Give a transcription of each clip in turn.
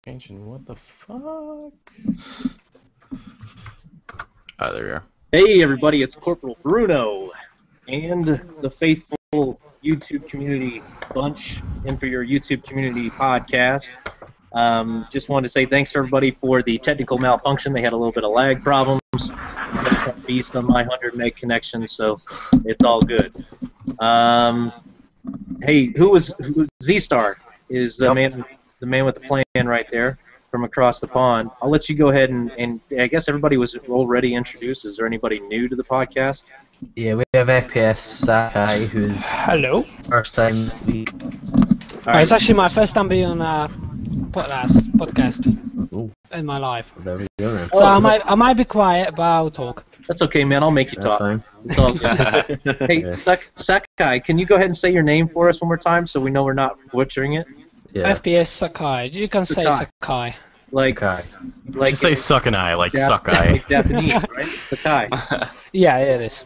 Ancient, what the fuck? Oh, there we are. Hey everybody, it's Corporal Bruno and the faithful YouTube community bunch in for your YouTube community podcast. Just wanted to say thanks to everybody for the technical malfunction. They had a little bit of lag problems. Beast on my 100 meg connection, so it's all good. Hey, Z-Star is the man with the plan right there from across the pond. I'll let you go ahead and I guess everybody was already introduced. Is there anybody new to the podcast? Yeah, we have FPS Sakai, who's Hello. first time this week. It's actually my first time being on a podcast in my life. There we go then. So I might be quiet, but I'll talk. That's okay, man. I'll make you That's talk. fine. It's all good. Hey, Sakai, can you go ahead and say your name for us one more time so we know we're not butchering it? Yeah. FPS Sakai. You can say Sakai. Like, Sakai. like Just say suck an eye, like suck eye. like Japanese, right? Sakai. Yeah, it is.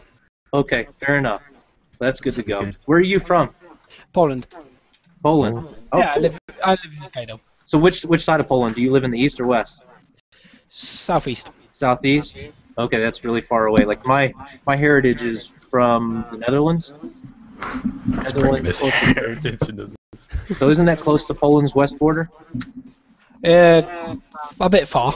Okay, fair enough. That's good to go. good. Where are you from? Poland. Poland. Oh, Yeah, cool. I live in Kaido. So which side of Poland? Do you live in the east or west? Southeast. Southeast? Okay, that's really far away. Like my heritage is from the Netherlands. Let's bring this heritage into this. So isn't that close to Poland's west border? A bit far.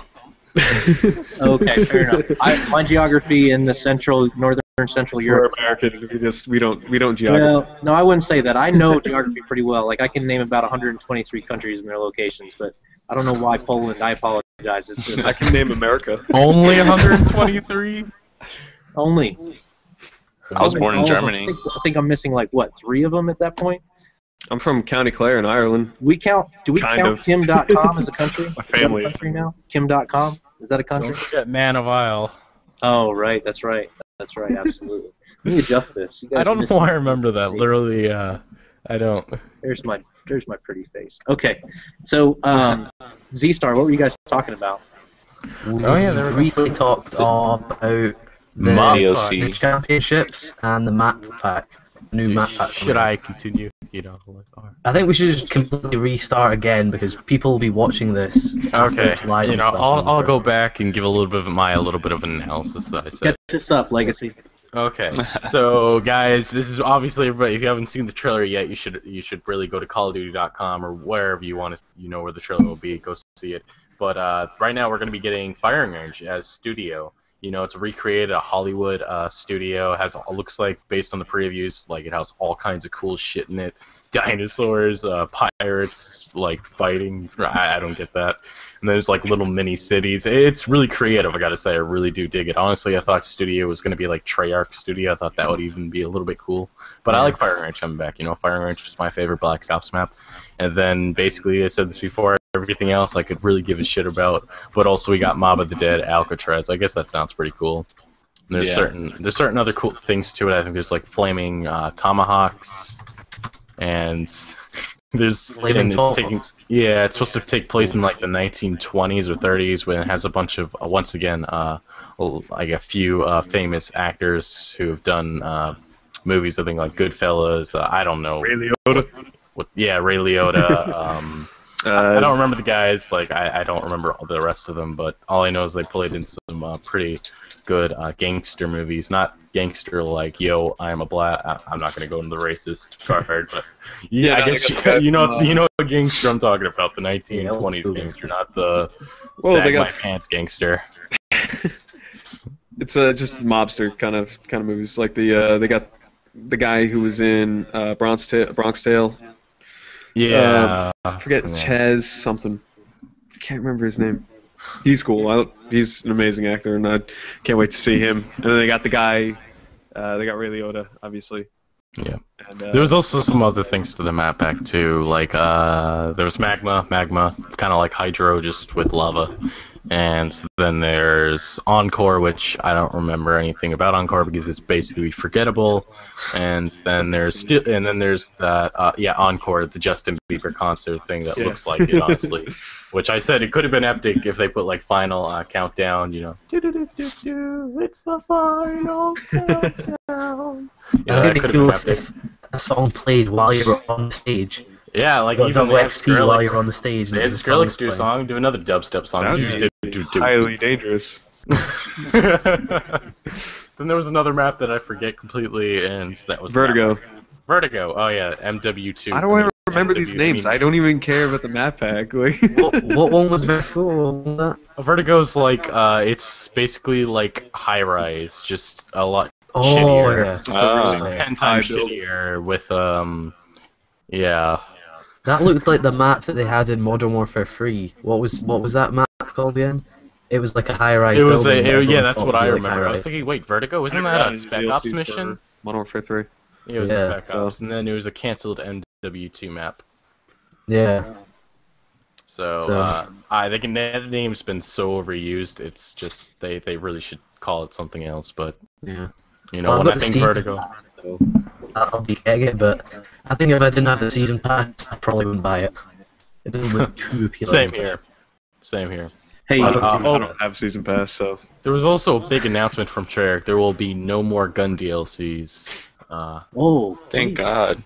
Okay, fair enough. My geography in the northern central We're Europe. American. We don't geography. Well, no, I wouldn't say that. I know geography pretty well. Like I can name about 123 countries and their locations, but I don't know why Poland. I apologize. It's just I can name America. Only 123? only. I was born in All of them. Germany. I think I'm missing like what, 3 of them at that point. I'm from County Clare in Ireland. Do we count Kind of. Kim.com as a country? My family. Is that a country now? Kim.com? Is that a Don't country? forget Man of Isle. Oh, right. That's right. That's right. Absolutely. Let me adjust this. You guys I don't missed know why I me. remember that. Literally, I don't. There's my pretty face. Okay. So, Z-Star, what were you guys talking about? Oh, yeah, there we go. briefly talked about the DLC. championships and the map pack. New map pack. Should I continue? You know, I think we should just completely restart again because people will be watching this. after okay. it's live You and know, stuff I'll and go back and give a little bit of an analysis that I said. Get this up, Legacy. Okay, so guys, this is obviously everybody. If you haven't seen the trailer yet, you should really go to CallOfDuty.com or wherever you want to, where the trailer will be. Go see it. But right now we're going to be getting Firing Range as studio. It's recreated a Hollywood studio. Looks like, based on the previews, like it has all kinds of cool shit in it. Dinosaurs, pirates, like fighting. I don't get that. And there's like little mini cities. It's really creative, I gotta say. I really do dig it. Honestly, I thought studio was gonna be like Treyarch Studio. I thought that would even be a little bit cool. But I like Firing Range coming back. Firing Range was my favorite Black Ops map. And then basically, I said this before, everything else I could really give a shit about. But also we got Mob of the Dead, Alcatraz. I guess that sounds pretty cool. And there's certain other cool things to it. I think there's like flaming tomahawks, and it's supposed to take place in like the 1920s or 30s, when it has a bunch of once again like a few famous actors who have done movies. I think like Goodfellas. I don't know. Ray Liotta. Ray Liotta. I don't remember the guys. Like I don't remember the rest of them. But all I know is they played in some pretty good gangster movies. Not gangster like Yo, I'm a Black. I'm not gonna go into the racist part, but yeah, I guess you know what gangster I'm talking about. The 1920s gangster, not the sag my pants gangster. It's just mobster kind of movies. Like they got the guy who was in Bronx Tale. Yeah, I forget Chaz something. I can't remember his name. He's cool. He's an amazing actor, and I can't wait to see him. And then they got the guy. They got Ray Liotta, obviously. Yeah. And, there was also some other things to the map pack too. Like there was magma, kind of like Hydro, just with lava. And then there's Encore, which I don't remember anything about Encore because it's basically forgettable. And then there's that Encore, the Justin Bieber concert thing that looks like it, honestly. Which I said it could have been epic if they put like final countdown, it's the final countdown. It'd be cool if a song played while you were on stage. Yeah, like Got even double they have XP while you're Skrillex. on the stage. and They had there's Skrillex do a playing. song, do another dubstep song. That would be highly dangerous. Then there was another map that I forget completely, and that was the Vertigo. map. Vertigo. Oh yeah, MW2. I don't remember these names. I don't even care about the map pack. Like, What one was Vertigo? What was that? Vertigo's like it's basically like high rise, just a lot Oh, shittier. yeah. Just a yeah. 10 times High build. shittier with yeah. That looked like the map that they had in Modern Warfare 3. What was that map called again? It was like a high-rise It was building. that everyone yeah, that's thought what would I be, like, remember. I was high-rise. thinking, wait, Vertigo, isn't Never that got a any Spec Ops DLCs mission? for Modern Warfare 3. It was Yeah. a Spec Ops, and then it was a canceled MW2 map. Yeah. So, So- the name's been so overused. It's just they really should call it something else. But Yeah. you know, Well, when I've I got the think season Vertigo, pass, so I'll be getting it, but I think if I didn't have the season pass, I probably wouldn't buy it. It doesn't look too appealing. same here, same here. Hey, But, I oh, don't have season pass, so there was also a big announcement from Treyarch. There will be no more gun DLCs. oh, Thank God.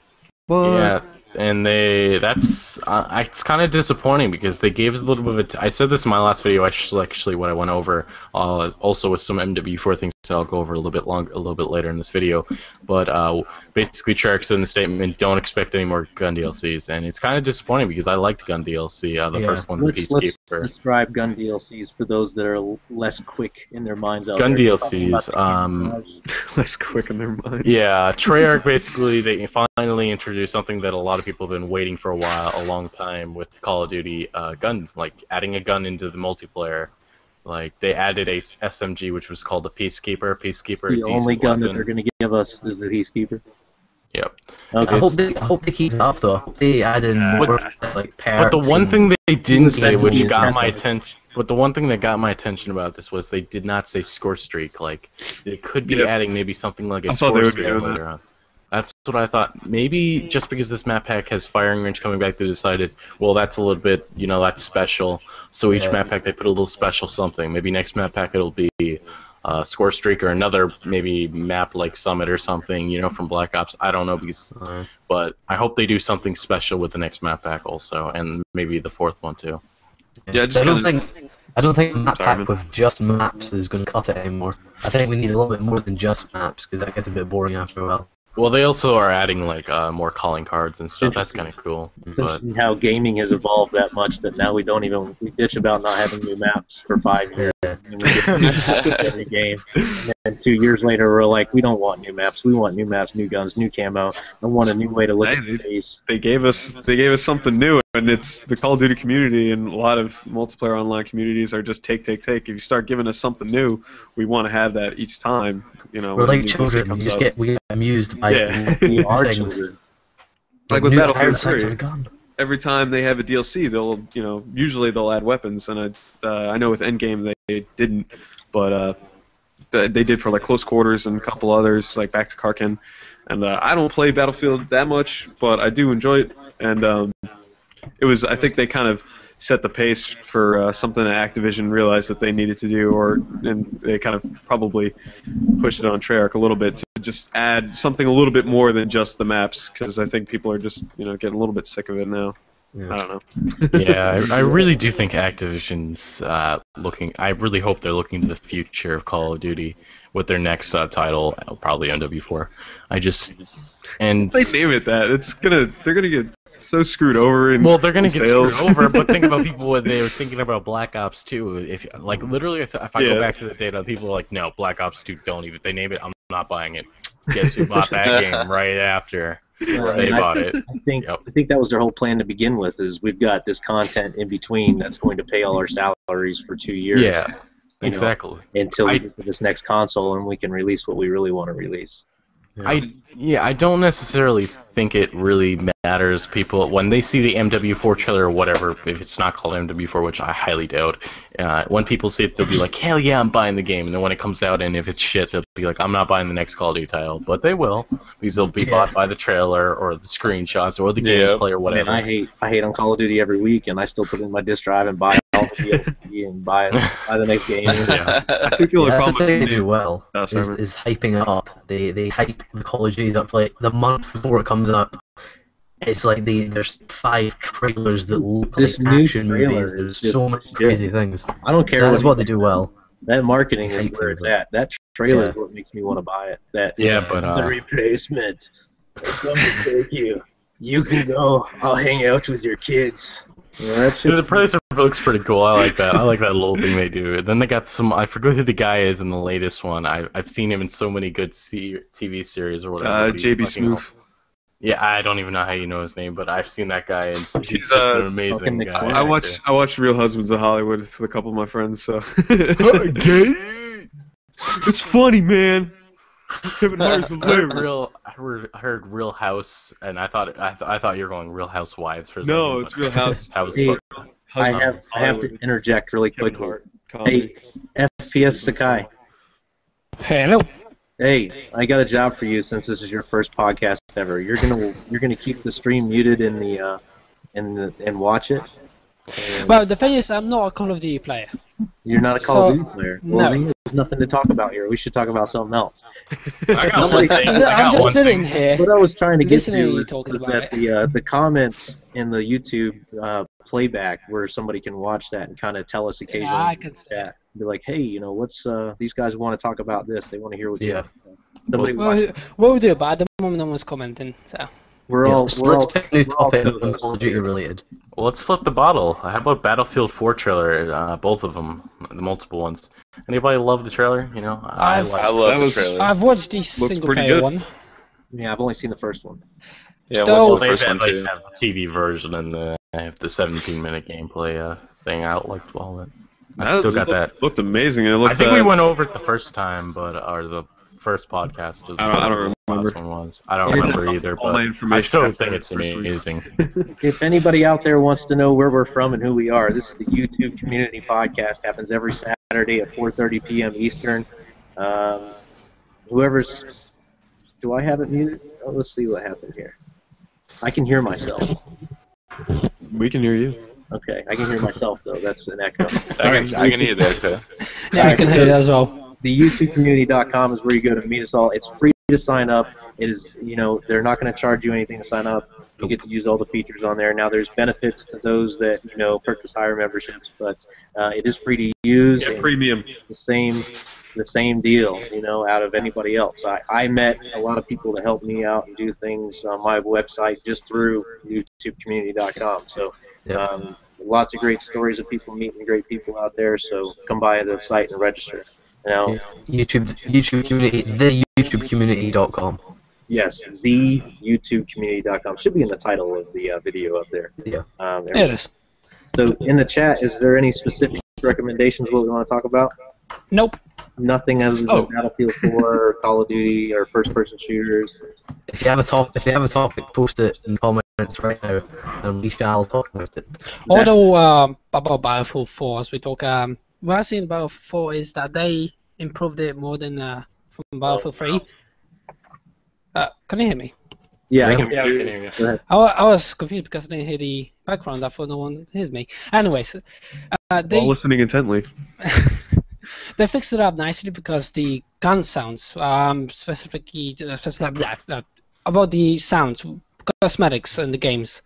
Yeah, and that's it's kind of disappointing because they gave us a little bit of I said this in my last video, actually what I went over, also with some MW4 things I'll go over a little bit later in this video. But basically, Treyarch said in the statement, don't expect any more gun DLCs, and it's kind of disappointing because I liked gun DLC, the Yeah. first one, the let's Peacekeeper. describe gun DLCs for those that are less quick in their minds out Gun there. DLCs, less quick in their minds. Yeah, Treyarch basically they finally introduced something that a lot of people have been waiting for a long time with Call of Duty gun, like adding a gun into the multiplayer. Like they added a SMG which was called the Peacekeeper. Peacekeeper, a The only decent gun that weapon. they're going to give us is the Peacekeeper. Yep. Okay. I hope they keep it up though. I hope they add in more like perks. But the one and- thing they didn't say, which Exactly. got my Exactly. attention, but the one thing that got my attention about this was they did not say score streak. Like they could be Yep. adding maybe something like a I thought score they would be streak doing later on. That's what I thought. Maybe just because this map pack has firing range coming back, they decided, well, that's a little bit, that's special. So each Yeah. map pack they put a little special something. Maybe next map pack it'll be score streak or another maybe map like Summit or something, from Black Ops. I don't know but I hope they do something special with the next map pack also, and maybe the fourth one too. Yeah, just I don't kinda- think a map Sorry, man. pack with just maps is going to cut it anymore. I think we need a little bit more than just maps because that gets a bit boring after a while. Well, they also are adding like more calling cards and stuff. That's kind of cool. But Interesting how gaming has evolved that much that now we bitch about not having new maps for 5 years. Yeah. And we get new maps every game. And 2 years later, we're like, we don't want new maps. We want new maps, new guns, new camo. I want a new way to look at the face. They gave us something new, and it's the Call of Duty community, and a lot of multiplayer online communities are just take. If you start giving us something new, we want to have that each time. We're when like new DLC children. comes We out. get amused by Yeah. We are things. children. Like with New Battlefield iron sights 3. as a gun. Every time they have a DLC, they'll usually they'll add weapons, and I know with Endgame they didn't, but they did for like Close Quarters and a couple others like Back to Karkin, and I don't play Battlefield that much, but I do enjoy it, and I think they kind of set the pace for something that Activision realized that they needed to do, and they kind of probably pushed it on Treyarch a little bit to just add something a little bit more than just the maps, because I think people are just getting a little bit sick of it now. Yeah. I don't know. yeah, I really do think Activision's looking. I really hope they're looking to the future of Call of Duty with their next title, probably MW4. And They name it that, they're gonna get so screwed over in well, they're gonna in get sales. screwed over. But think about people when they were thinking about Black Ops 2. If literally, if I go Yeah. back to the data, people are like, no, Black Ops 2, don't even. They name it. I'm not buying it. Guess who bought that game right after they bought it? I think Yep. I think that was their whole plan to begin with. Is we've got this content in between that's going to pay all our salaries for 2 years. Yeah, you know, exactly. until we get to this next console and we can release what we really want to release. I don't necessarily think it really matters. People when they see the MW4 trailer or whatever, if it's not called MW4, which I highly doubt, when people see it, they'll be like, "Hell yeah, I'm buying the game." And then when it comes out, and if it's shit, they'll be like, "I'm not buying the next Call of Duty title." But they will, because they'll be bought by the trailer or the screenshots or the gameplay or whatever. Man, I hate on Call of Duty every week, and I still put it in my disk drive and buy all the DLC and buy the next game. Yeah. I think the only That's the problem thing they is do well, Oh, sorry, is, man. is hyping it up. They hype the Call of Duties up like the month before it comes up. it's like there's 5 trailers that look This like new action trailer movies. is There's just so many shit. crazy things. I don't care. So that's what they do well. That marketing is Hate where it's things. at. That trailer Yeah. is what makes me want to buy it. That Yeah, but the replacement. I'm gonna take you. You can go. I'll hang out with your kids. Yeah, that the shit's trailer looks pretty cool. I like that. I like that little thing they do. And then they got some. I forget who the guy is in the latest one. I've seen him in so many good TV series or whatever. but he's JB fucking Smooth. Yeah, I don't even know how you know his name, but I've seen that guy, and he's He's, just an fucking amazing guy. McFly. I watched Real Husbands of Hollywood with a couple of my friends. So it's funny, man. Kevin Hart's hilarious. I heard Real House, and I thought you were going Real Housewives for a No, second, it's but- Real House. House. Hey, I Husbands have of I have to Hollywood. interject really Kevin quickly. Hart comedy. Hey, SPS Sakai. Hello. Hey, I got a job for you since this is your first podcast ever. You're gonna keep the stream muted in the and watch it. And Well, the thing is, I'm not a Call of Duty player. you're not a Call of so- Duty player. Well, no. then there's nothing to talk about here. We should talk about something else. I got one thing. I I'm got just one sitting thing. here. What I was trying to get Listening to to you was, talking was about that the comments in the YouTube playback where somebody can watch that and kind of tell us occasionally. Yeah, I can see. that. Be like, hey, what's these guys want to talk about this? They want to hear what you Yeah. have. Somebody Well, we'll do, but at the moment no one's commenting, so. we're Yeah, all let's we're all pick a new we're all topic co-hosts. on Call of Duty related. Well, let's flip the bottle. How about Battlefield 4 trailer? Both of them, the multiple ones. Anybody love the trailer? You know, I I've- like. I love That the was- trailer. I've watched the Looks single pretty player good. one. Yeah, I've only seen the first one. Yeah, Though- what's the They first had, one too? have the TV version and the 17-minute gameplay thing. I liked all of it. I still got that. Looked amazing. And it looked, I think we went over it the first time, or the first podcast. Was I don't whatever the remember. last one was. I don't Yeah. remember either, All my but information I still after think the it's first week. amazing. If anybody out there wants to know where we're from and who we are, this is the YouTube Community Podcast. Happens every Saturday at 4:30 p.m. Eastern. Whoever's, do I have it muted? Oh, let's see what happened here. I can hear myself. We can hear you. Okay, I can hear myself though. That's an echo. I can hear that. Okay. Yeah, I can hear it as well. The YouTubeCommunity.com is where you go to meet us all. It's free to sign up. It is, they're not going to charge you anything to sign up. You get to use all the features on there. Now, there's benefits to those that purchase higher memberships, but it is free to use. Yeah, and premium. the same deal, out of anybody else. I met a lot of people to help me out and do things on my website just through YouTubeCommunity.com. So. Yeah. Lots of great stories of people meeting great people out there. So come by the site and register. Now, YouTube community, the YouTubeCommunity.com. yes, the YouTubeCommunity.com should be in the title of the video up there. Yeah. There it is. So in the chat, is there any specific recommendations what we want to talk about? Nope. Nothing other than Battlefield 4, Call of Duty, or first-person shooters. If you have a topic, post it in comments right now, and we shall talk about it. Although about Battlefield 4, as we talk, what I see in Battlefield 4 is that they improved it more than from Battlefield 3. Can you hear me? Yeah, I Yeah. can Yeah, we can hear you. Go ahead. I was confused because I didn't hear the background. I thought no one hears me. Anyways, they While listening intently. they fixed it up nicely because the gun sounds, specifically about the sounds, cosmetics in the games.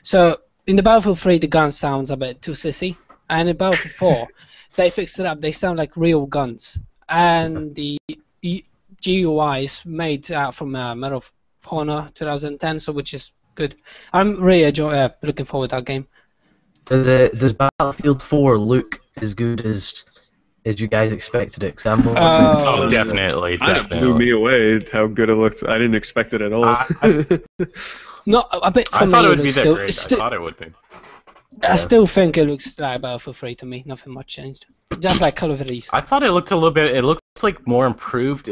So in the Battlefield 3, the gun sounds a bit too sissy, and in Battlefield 4, they fixed it up. They sound like real guns, and the GUI is made from Medal of Honor 2010, so which is good. I'm really looking forward to that game. Does Battlefield 4 look as good as you guys expected it? 'Cause I'm watching Oh, definitely, Kind of blew definitely. me away how good it looked. I didn't expect it at all. No, a bit for I me. thought it would looks be that still, great. I it's still, thought it would be. I still think it looks like Battlefield 3 to me. Nothing much changed. Just like Call of Duty. I thought it looked a little bit. It looked like more improved.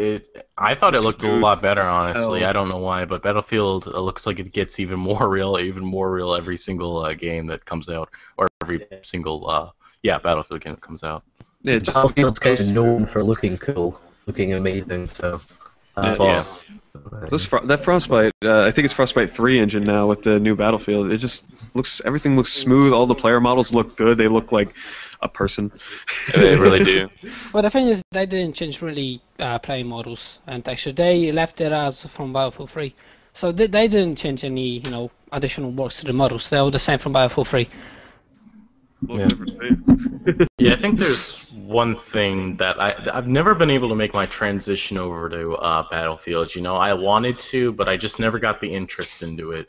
I thought it looked a Smooth. lot better, honestly. Hell. I don't know why, but Battlefield looks like it gets even more real every single game that comes out, or every single Battlefield game that comes out. Yeah, just Battlefield's kind of known for looking cool, looking amazing. So I thought that Frostbite, I think it's Frostbite 3 engine now with the new Battlefield. It just everything looks smooth. All the player models look good. They look like a person. Yeah, they really do. Well, the thing is, they didn't change really playing models and texture. They left it as from Battlefield 3. So they didn't change any, additional works to the models. They were the same from Battlefield 3. Yeah. Yeah, I think there's one thing that I've never been able to make my transition over to Battlefield. I wanted to, but I just never got the interest into it.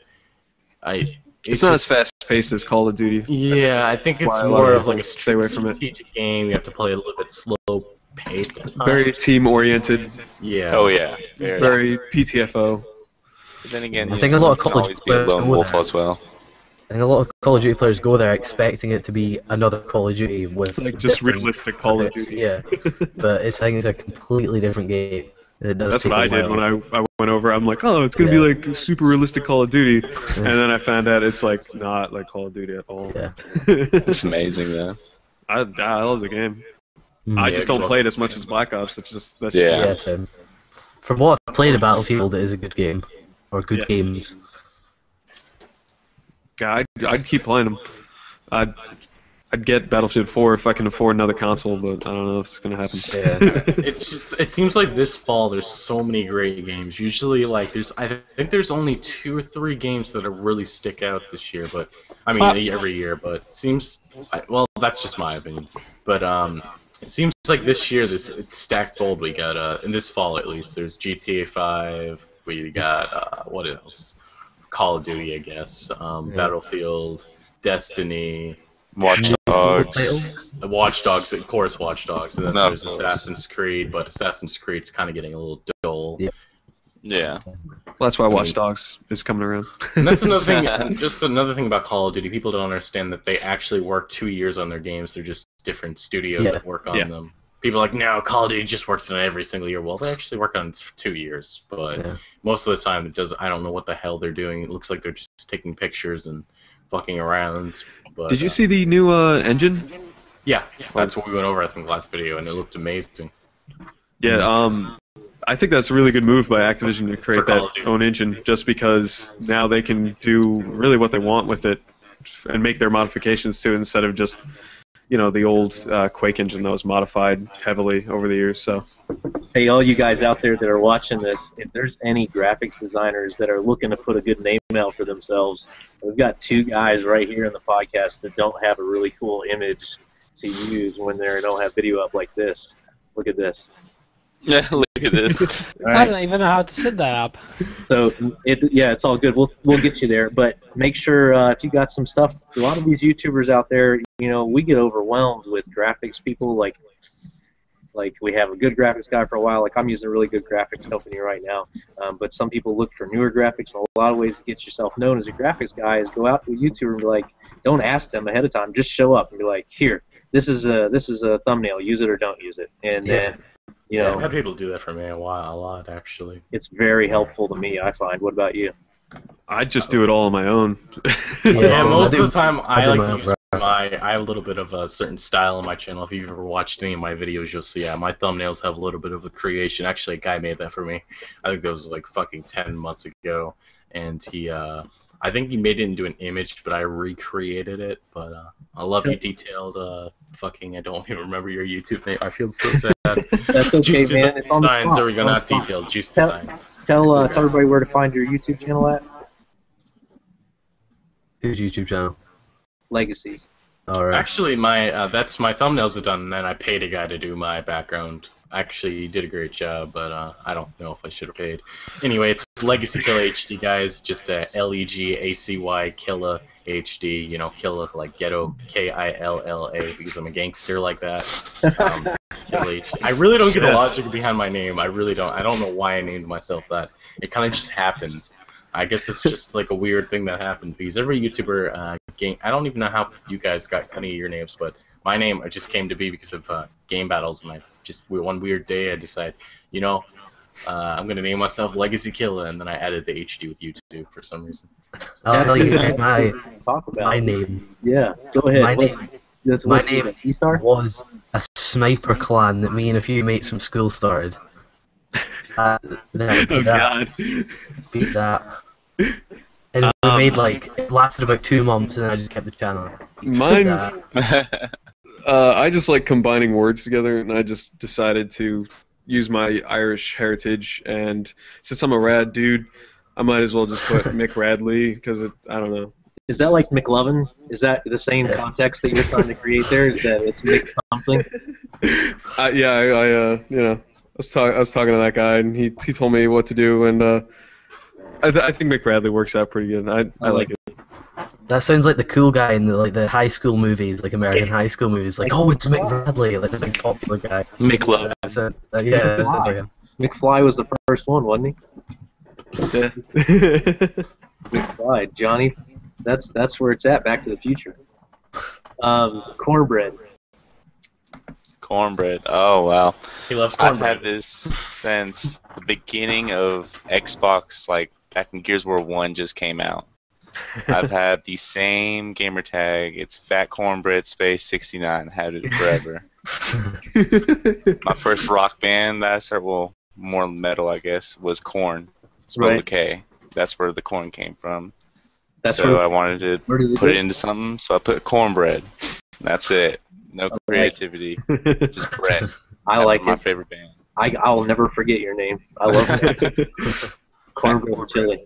It's not as fast paced as Call of Duty. Yeah, I think it's why a lot more of of like a people stay away from it. strategic game. You have to play a little bit slow paced. Very team oriented. Yeah. Oh yeah. Very PTFO. But then again, I think a lot of you can Call of always Duty be a lone players wolf go as well. I think a lot of Call of Duty players go there expecting it to be another Call of Duty with Like just different realistic Call of bits, Duty. Yeah, but I think it's a completely different game. It does That's take what I a did while. when I went over. I'm like, oh, it's gonna be like super realistic Call of Duty, and then I found out it's like not like Call of Duty at all. Yeah. It's amazing though. I love the game. Mm. I Yeah, just don't good play it luck. as much as Black Ops. That's just Yeah. Yeah, Tim. From what I've played of Battlefield, it is a good game. Or good Yeah. games. Yeah, I'd keep playing them. I'd get Battlefield 4 if I can afford another console, but I don't know if it's gonna happen. Yeah. It seems like this fall there's so many great games. Usually, like I think there's only 2 or 3 games that really stick out this year. But I mean, every year. But it seems well, that's just my opinion. But it seems like this year it's stacked full. We got in this fall at least. There's GTA 5. We got what else? Call of Duty, I guess. Battlefield, Destiny. Watch Dogs. Watch Dogs, of course, Watch Dogs. And then No, there's of course. Assassin's Creed, but Assassin's Creed's kind of getting a little dull. Yeah. Yeah. Well, that's why Watch Dogs is coming around. And that's another thing. Just another thing about Call of Duty. People don't understand that they actually work 2 years on their games. They're just different studios Yeah. that work on Yeah. them. People are like, no, Call of Duty just works on it every single year. Well, they actually work on it for 2 years, but Yeah. most of the time it does. I don't know what the hell they're doing. It looks like they're just taking pictures and fucking around. But, Did you see the new engine? Yeah, that's what we went over. I think last video, and it looked amazing. Yeah. I think that's a really good move by Activision to create For Call that of Duty. own engine, just because now they can do really what they want with it and make their modifications to it instead of just, the old Quake engine that was modified heavily over the years. So Hey, all you guys out there that are watching this, if there's any graphics designers that are looking to put a good name out for themselves, we've got 2 guys right here in the podcast that don't have a really cool image to use when they don't have video up like this. Look at this. Yeah. Look at this. All I right. don't even know how to set that up. So it's all good. We'll get you there, but make sure if you got some stuff. A lot of these YouTubers out there, we get overwhelmed with graphics people. Like we have a good graphics guy for a while. Like I'm using a really good graphics company right now. But some people look for newer graphics, and a lot of ways to get yourself known as a graphics guy is go out to a YouTuber and be like, don't ask them ahead of time. Just show up and be like, here, this is a thumbnail. Use it or don't use it. And then I've had people do that for me a lot actually. it's very helpful to me, I find. What about you? I just do it all on my own. Yeah, so most I of the time I do like my to own use I have a little bit of a certain style on my channel. If you've ever watched any of my videos, you'll see my thumbnails have a little bit of a creation. Actually, a guy made that for me. I think that was like fucking 10 months ago, and he I think he made it into an image, but I recreated it. But I love you detailed. Fucking, I don't even remember your YouTube name. I feel so sad. That's okay, Juice man. It's on the Designs. spot. There we go. On the Not spot. detailed. Juice Tell- Designs. Tell everybody where to find your YouTube channel at. Whose YouTube channel? Legacy. Alright. Actually, my that's my thumbnails are done, and then I paid a guy to do my background. Actually, he did a great job, but I don't know if I should have paid. Anyway, it's Legacy Killa HD, guys. Just Legacy Killa HD. Killa like ghetto Killa, because I'm a gangster like that. Killa HD. I really don't get the logic behind my name. I really don't. I don't know why I named myself that. It kind of just happened. I guess it's just like a weird thing that happened because every YouTuber I don't even know how you guys got any of your names, but my name just came to be because of game battles, and one weird day I decided, I'm gonna name myself Legacy Killa, and then I added the HD with YouTube for some reason. I'll tell you my Talk about my it. name. Yeah, go ahead. My Let's- name- let's- my let's name do this. E-Star? was a sniper clan that me and a few mates from school started. Then Oh God. beat that. And we made it lasted about 2 months, and then I just kept the channel. Mine. That. I just like combining words together, and I just decided to use my Irish heritage. And since I'm a rad dude, I might as well just put Mick Radley because I don't know. Is that like McLovin? Is that the same context that you're trying to create there? Is that it's Mick something? Yeah, I was talking to that guy, and he told me what to do, and I think Mick Radley works out pretty good. I like it. That sounds like the cool guy in the high school movies, like American high school movies. Like, oh, it's Mick Bradley, like the big popular guy. McLovin. So, yeah, that's like him. McFly was the first one, wasn't he? Yeah. McFly, Johnny. That's where it's at. Back to the Future. Cornbread. Cornbread. Oh wow. He loves I've cornbread. had this since the beginning of Xbox, like back when Gears of War 1 just came out. I've had the same gamer tag. It's Fat Cornbread Space 69. Had it forever. My first rock band that I started, well, more metal, I guess, was Korn. Spelled Right. with a K. That's where the corn came from. That's So where- I wanted to Where does it put go? it into something, so I put cornbread. That's it. No creativity, just bread. I That like was my it. favorite band. I'll never forget your name. I love it. Cornbread and chili.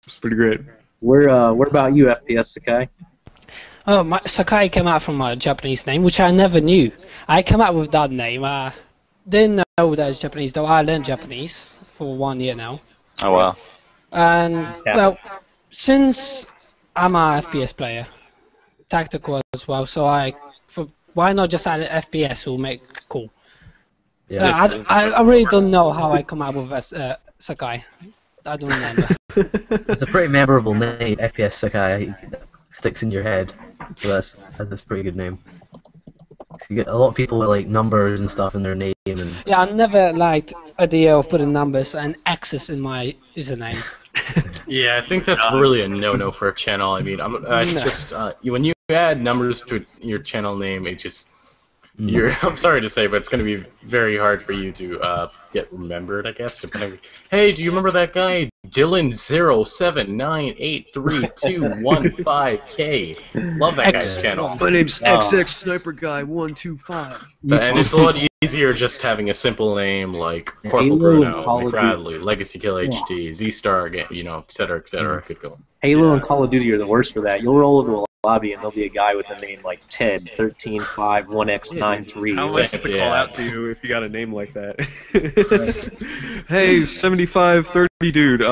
It's pretty great. Where about you, FPS Sakai? Oh, Sakai came out from a Japanese name, which I never knew. I came out with that name. Didn't know that it's Japanese, though. I learned Japanese for 1 year now. Oh wow. And, Yeah. well, since I'm a FPS player, tactical as well, so why not just add an FPS will make it cool. So Yeah. I really don't know how I come up with Sakai. I don't remember. It's a pretty memorable name, FPS Sakai. Sticks in your head. So that's a pretty good name. So you get a lot of people with like numbers and stuff in their name, and Yeah, I never liked idea of putting numbers and X's in my username. Yeah, I think that's really a no-no for a channel. I mean, it's No. just when you add numbers to your channel name, it just I'm sorry to say, but it's going to be very hard for you to get remembered, I guess. Depending. Hey, do you remember that guy Dylan 079832215K? Love that guy's channel. My name's XX Sniper Guy 125. And it's a lot easier just having a simple name like Corporal Halo Bruno, and Call of Duty. McBradley, Legacy Kill HD, Z-Star, et cetera, et cetera. I could go. Halo and Call of Duty are the worst for that. You'll roll into a lobby and there'll be a guy with a name like Ted 135-1X93. How am I supposed to call Yeah. out to you if you got a name like that? Hey, 7530 dude.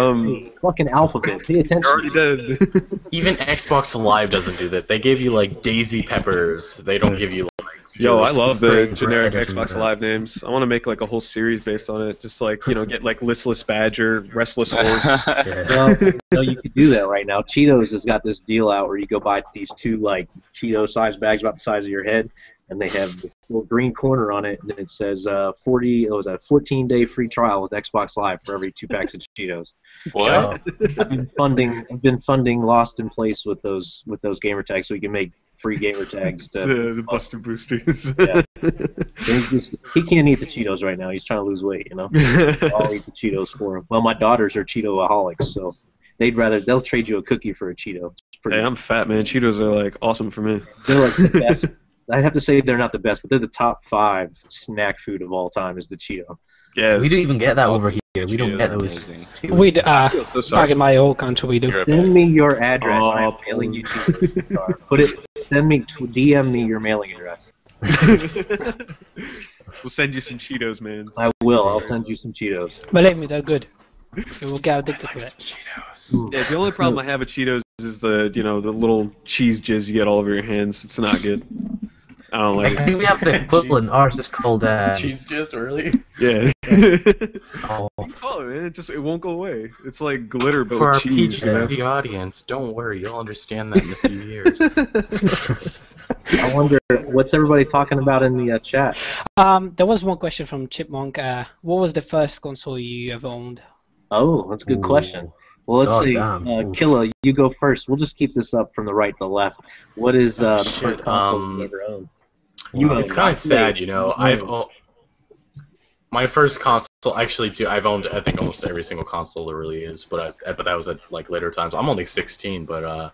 Fucking alphabet. Pay You're attention. already dead. Even Xbox Live doesn't do that. They give you like Daisy Peppers. They don't give you like. Yo, I love the Frank generic Brad or Xbox something. Live names. I want to make like a whole series based on it. Just like, get like Listless Badger, Restless Horse. yeah. Well, you could do that right now. Cheetos has got this deal out where you go buy these two like Cheeto-sized bags about the size of your head, and they have this little green corner on it, and it says 14-day free trial with Xbox Live for every 2 packs of Cheetos. What? Oh, I've been funding Lost in Place with those gamer tags, so we can make free gamer tags. the Buster Boosters. Yeah. He can't eat the Cheetos right now. He's trying to lose weight, I'll eat the Cheetos for him. Well, my daughters are Cheeto-aholics, so they'll trade you a cookie for a Cheeto. It's pretty. Hey, I'm fat, man. Cheetos are like awesome for me. They're like the best. I'd have to say they're not the best, but they're the top 5 snack food of all time is the Cheeto. Yeah. we don't even get that over here. We don't Cheetos get are those. amazing. We so sorry. back in my old country we do. You're a Send me your address. I'm Oh, mailing you Cheetos. DM me your mailing address. We'll send you some Cheetos, man. I will. I'll send you some Cheetos. Believe me, they're good. You will get addicted to it. Yeah, the only problem I have with Cheetos is the little cheese jizz you get all over your hands. It's not good. I don't like I it. think we have the equivalent. Ours is called. Cheese jizz, really? Yeah. Oh, Oh man, it won't go away. It's like glitter but For our with cheese. You know? PG audience, don't worry, you'll understand that in a few years. I wonder what's everybody talking about in the chat. There was one question from Chipmunk. What was the first console you ever owned? Oh, that's a good question. Well, let's Oh, see. damn. Ooh. Killa, you go first. We'll just keep this up from the right to the left. What is the shit, first console you ever owned? It's kind of sad, my first console. Actually, I've owned I think almost every single console there really is, but that was at like later times. I'm only 16, but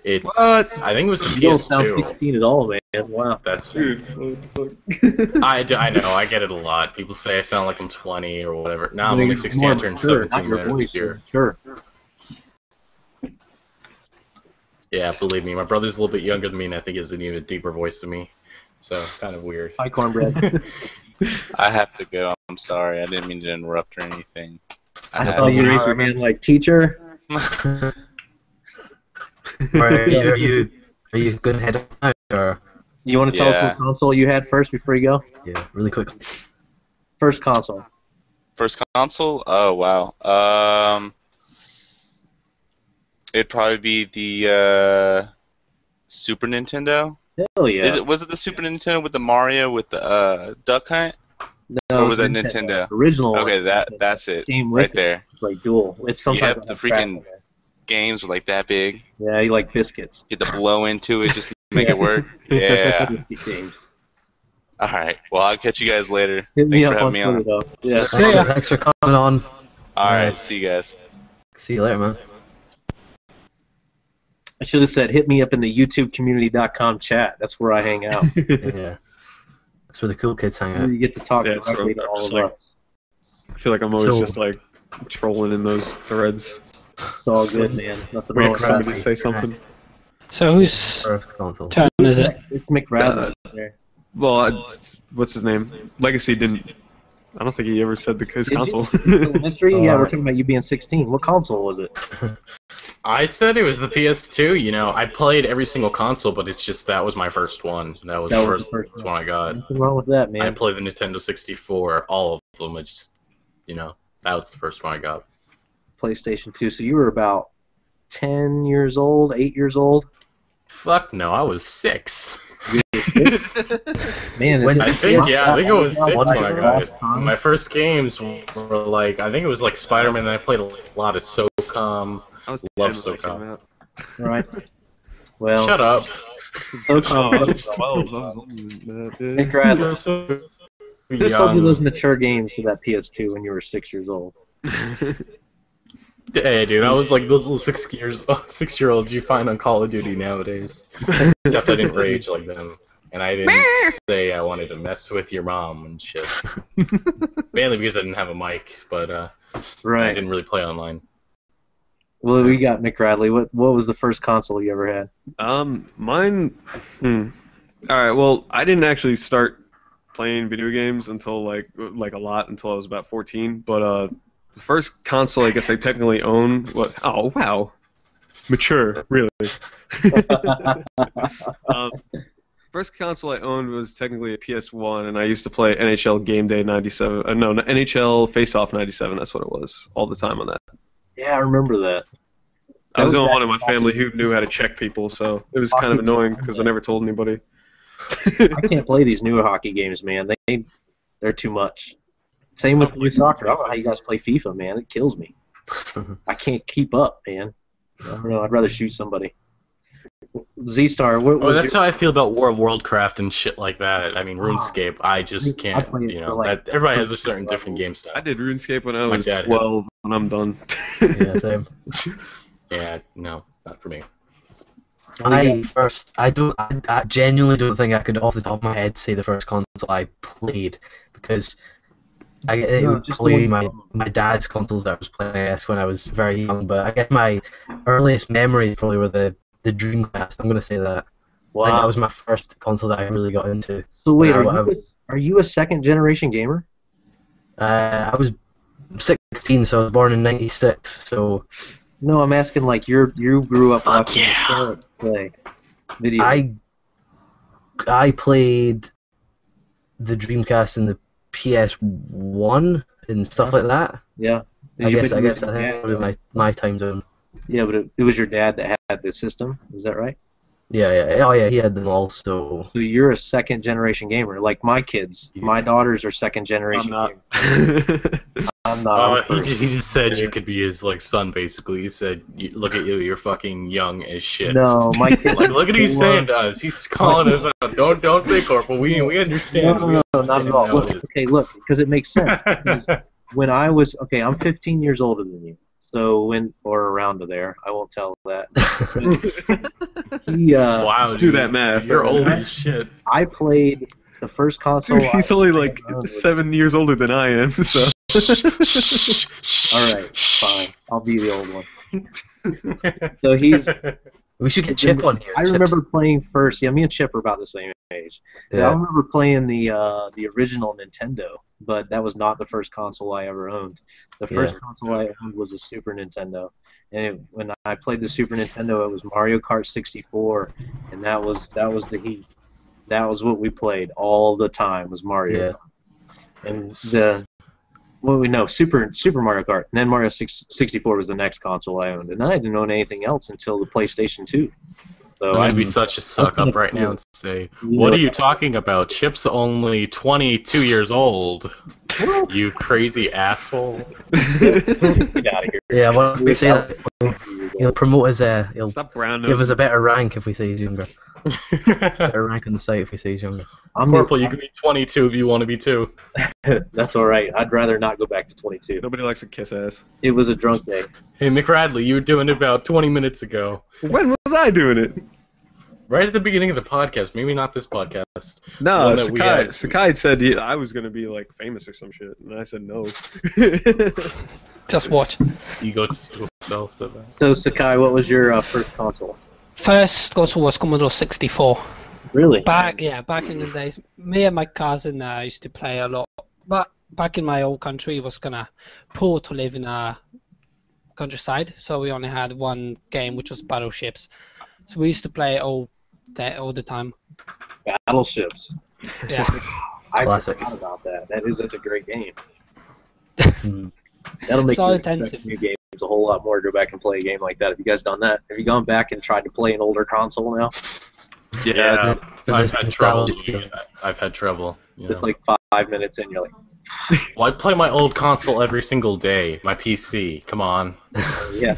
It's. What? I think it was the You don't sound PS2. 16 at all, man. Wow. That's. Dude, what the fuck? I know. I get it a lot. People say I sound like I'm 20 or whatever. Now I'm You're only 16. I more turned mature, 17 not your later voice, this year. Sure. Yeah, believe me, my brother's a little bit younger than me, and I think he has an even deeper voice than me. So kind of weird. Hi, cornbread. I have to go. I'm sorry. I didn't mean to interrupt or anything. I saw you raise your hand like, teacher. Are you going to head out? Or You want to tell us Yeah. what console you had first before you go? yeah, really quickly. First console. First console? Oh wow. It'd probably be the Super Nintendo. Hell yeah. Was it the Super Nintendo with the Mario with the Duck Hunt? No, or was it's that Nintendo? Original. Okay, that's it. Game with Right there. It's like dual. It's sometimes have on the a track freaking- on there. Games were like that big. Yeah, you like biscuits. Get to blow into it just to make it work. Yeah. Biscuit games. All right. Well, I'll catch you guys later. Hit me Thanks for up having on me Twitter, on. though. Yeah. See ya. Thanks for coming on. All right. See you guys. See you later, man. I should have said, hit me up in the YouTubeCommunity.com chat. That's where I hang out. Yeah. That's where the cool kids hang Where out. you get to talk Yeah, it's directly to real- all just of like- us. I feel like I'm always So- just like trolling in those threads. It's all good, man. Nothing wrong Waiting with for somebody that. to say something. So whose First console. turn is it? It's McRadley there. Well, what's his name? Legacy didn't. I don't think he ever said his Did he? console. Little mystery? Yeah, we're talking about you being 16. What console was it? I said it was the PS2. You know, I played every single console, but it's just that was my first one. That was That the was the first first one I got. Nothing wrong with that, I man. played the Nintendo 64, all of them. I just, you know, that was the first one I got. PlayStation 2. So you were about 10 years old, 8 years old? Fuck no, I was 6. Man, When- is I it- think, yeah, I think it was 6 when I got Last it. time? My first games were like, I think it was like Spider-Man, then I played a lot of SOCOM. I was Love 10 when it came SOCOM. out. Right. Well, Shut up. Oh, I was 12. I was older than that, dude. McRadley. You're so Just sold you young. those mature games to that PS2 when you were 6 years old. Hey, dude, I was like those little 6-year-olds you find on Call of Duty nowadays. Except I didn't rage like them, and I didn't say I wanted to mess with your mom and shit. Mainly because I didn't have a mic, but I Right. didn't really play online. Well, we got McRadley. What was the first console you ever had? Mine. All right. Well, I didn't actually start playing video games until like a lot until I was about 14. But the first console I guess I technically owned was mature, really. First console I owned was technically a PS1, and I used to play NHL Game Day '97. No, NHL Face Off '97. That's what it was all the time on that. Yeah, I remember that. I was the only back one in my in family who knew how to check people, so it was kind of annoying because I never told anybody. I can't play these newer hockey games, man. They're too much. Same with new soccer. I don't know how you guys play FIFA, man. It kills me. I can't keep up, man. I don't know. I'd rather shoot somebody. Z-Star, what Oh, was that's your... how I feel about War of Worldcraft and shit like that. I mean, RuneScape, I just I can't, played it you for, know, like, that everybody has a certain different game I style. did RuneScape when I My was dad had- 12, and I'm done. Yeah, same. Yeah, no, not for me. I genuinely don't think I could, off the top of my head, say the first console I played because it No, would just probably the be one- my dad's consoles that I was playing, I guess, when I was very young. But I guess my earliest memories probably were the Dreamcast. I'm gonna say that. I think Wow. that was my first console that I really got into. So wait, Wow. are you a second generation gamer? I was 16, so I was born in '96. So No, I'm asking like you grew up Fuck watching yeah. your parents play video. I played the Dreamcast and the PS1 and stuff like that. Yeah. Did I you guess play that with would your be dad? my time zone. Yeah, but it was your dad that had the system. Is that right? Yeah. Oh yeah, he had them all. So So you're a second generation gamer, like my kids. Yeah. My daughters are second generation. I'm not. gamers. I'm not. I'm He first. just said you could be his like son, basically. He said, "Look at you, you're fucking young as shit." No, my kids. Like, look at what he's saying to us. He's calling us out. Don't say corporal. We understand. No, not at all. Look, Nowadays. okay, look, because it makes sense. Because when I was I'm 15 years older than you. So or around to there, I won't tell that. Wow, Let's do that math. You're old as shit. I played the first console. Dude, he's only like 7 years older than I am, so. All right, fine. I'll be the old one. So he's. We should get Chip on here. I remember playing first. Yeah, me and Chip are about the same age. Yeah. I remember playing the original Nintendo, but that was not the first console I ever owned. The first console I owned was a Super Nintendo, and when I played the Super Nintendo, it was Mario Kart 64, and that was the heat. That was what we played all the time, was Mario. Yeah. And Super Mario Kart. And then Mario 64 was the next console I owned, and I didn't own anything else until the PlayStation 2. So I'd be such a suck up right now and say, "What are you talking about? Chip's only 22 years old. You crazy asshole." Get out of here. Yeah, well, we say that he'll promote his. He'll give us a better rank if we say he's younger. Better rank on the site if we say he's younger. Corporal, you can be 22 if you want to be too. That's all right. I'd rather not go back to 22. Nobody likes a kiss ass. It was a drunk day. Hey, McRadley, you were doing it about 20 minutes ago. When was I doing it? Right at the beginning of the podcast. Maybe not this podcast. No, Sakai said I was going to be like famous or some shit, and I said no. Just watch. Egotistical self said that. So, Sakai, what was your first console? First console was Commodore 64. Really? Back in the days, me and my cousin used to play a lot. But back in my old country, it was kind of poor to live in a countryside, so we only had one game, which was Battleships. So we used to play all the time. Battleships. Yeah. I forgot about that. That's a great game. That'll make you expect new games a whole lot more to go back and play a game like that. Have you guys done that? Have you gone back and tried to play an older console now? Yeah, I've had trouble. I've had trouble. It's like 5 minutes in, you're like... Well, I play my old console every single day. My PC. Come on. Yeah,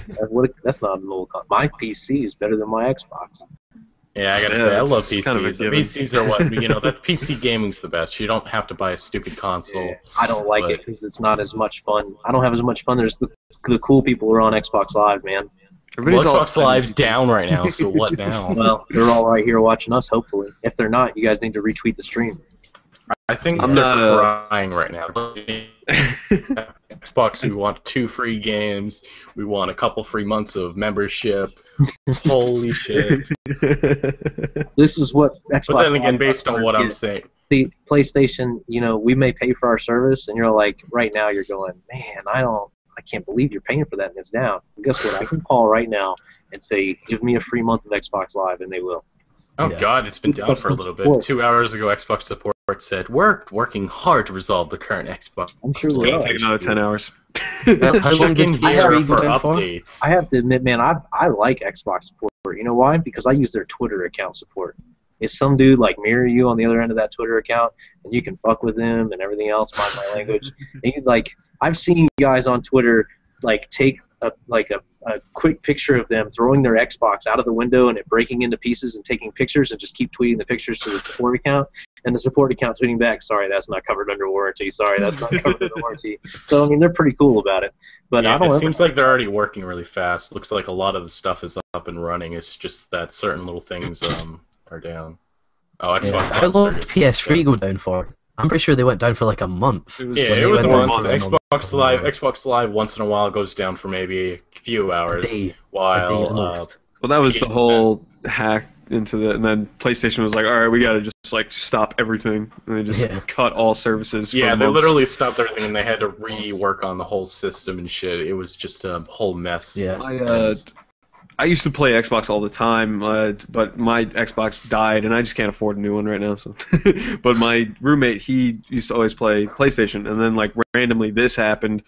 that's not an old console. My PC is better than my Xbox. Yeah, I gotta say, I love PCs. Kind of the PCs are what, that PC gaming's the best. You don't have to buy a stupid console. Yeah, I don't like it because it's not as much fun. I don't have as much fun. There's the cool people who are on Xbox Live, man. Xbox Live's down right now, so what now? Well, they're all right here watching us, hopefully. If they're not, you guys need to retweet the stream. I think I'm not crying right now. Xbox, we want 2 free games. We want a couple free months of membership. Holy shit. This is what Xbox... But then again, based on what I'm saying... The PlayStation, we may pay for our service, and you're like, right now you're going, man, I can't believe you're paying for that and it's down. And guess what? I can call right now and say, give me a free month of Xbox Live, and they will. Oh, God, it's been down for a little bit. 2 hours ago, Xbox support said, we're working hard to resolve the current Xbox. I'm sure it's going to take another 10 hours. How long did here for updates? I have to admit, man, I like Xbox support. You know why? Because I use their Twitter account support. If some dude like mirror you on the other end of that Twitter account, and you can fuck with him and everything else, mind my language. And I've seen guys on Twitter take a quick picture of them throwing their Xbox out of the window and it breaking into pieces and taking pictures and just keep tweeting the pictures to the support account, and the support account tweeting back, sorry, that's not covered under warranty. Sorry, that's not covered under warranty. So, I mean, they're pretty cool about it. But yeah, it seems like they're already working really fast. Looks like a lot of the stuff is up and running. It's just that certain little things are down. Oh, Xbox. How long did PS3 go down for? I'm pretty sure they went down for like a month. It was a month. Xbox Live once in a while goes down for maybe a few hours. Well, that was the whole hack into the, and then PlayStation was like, all right, we got to just stop everything, and they just cut all services. Yeah, they literally stopped everything, and they had to rework on the whole system and shit. It was just a whole mess. Yeah. I used to play Xbox all the time, but my Xbox died, and I just can't afford a new one right now. So, but my roommate, he used to always play PlayStation, and then randomly this happened,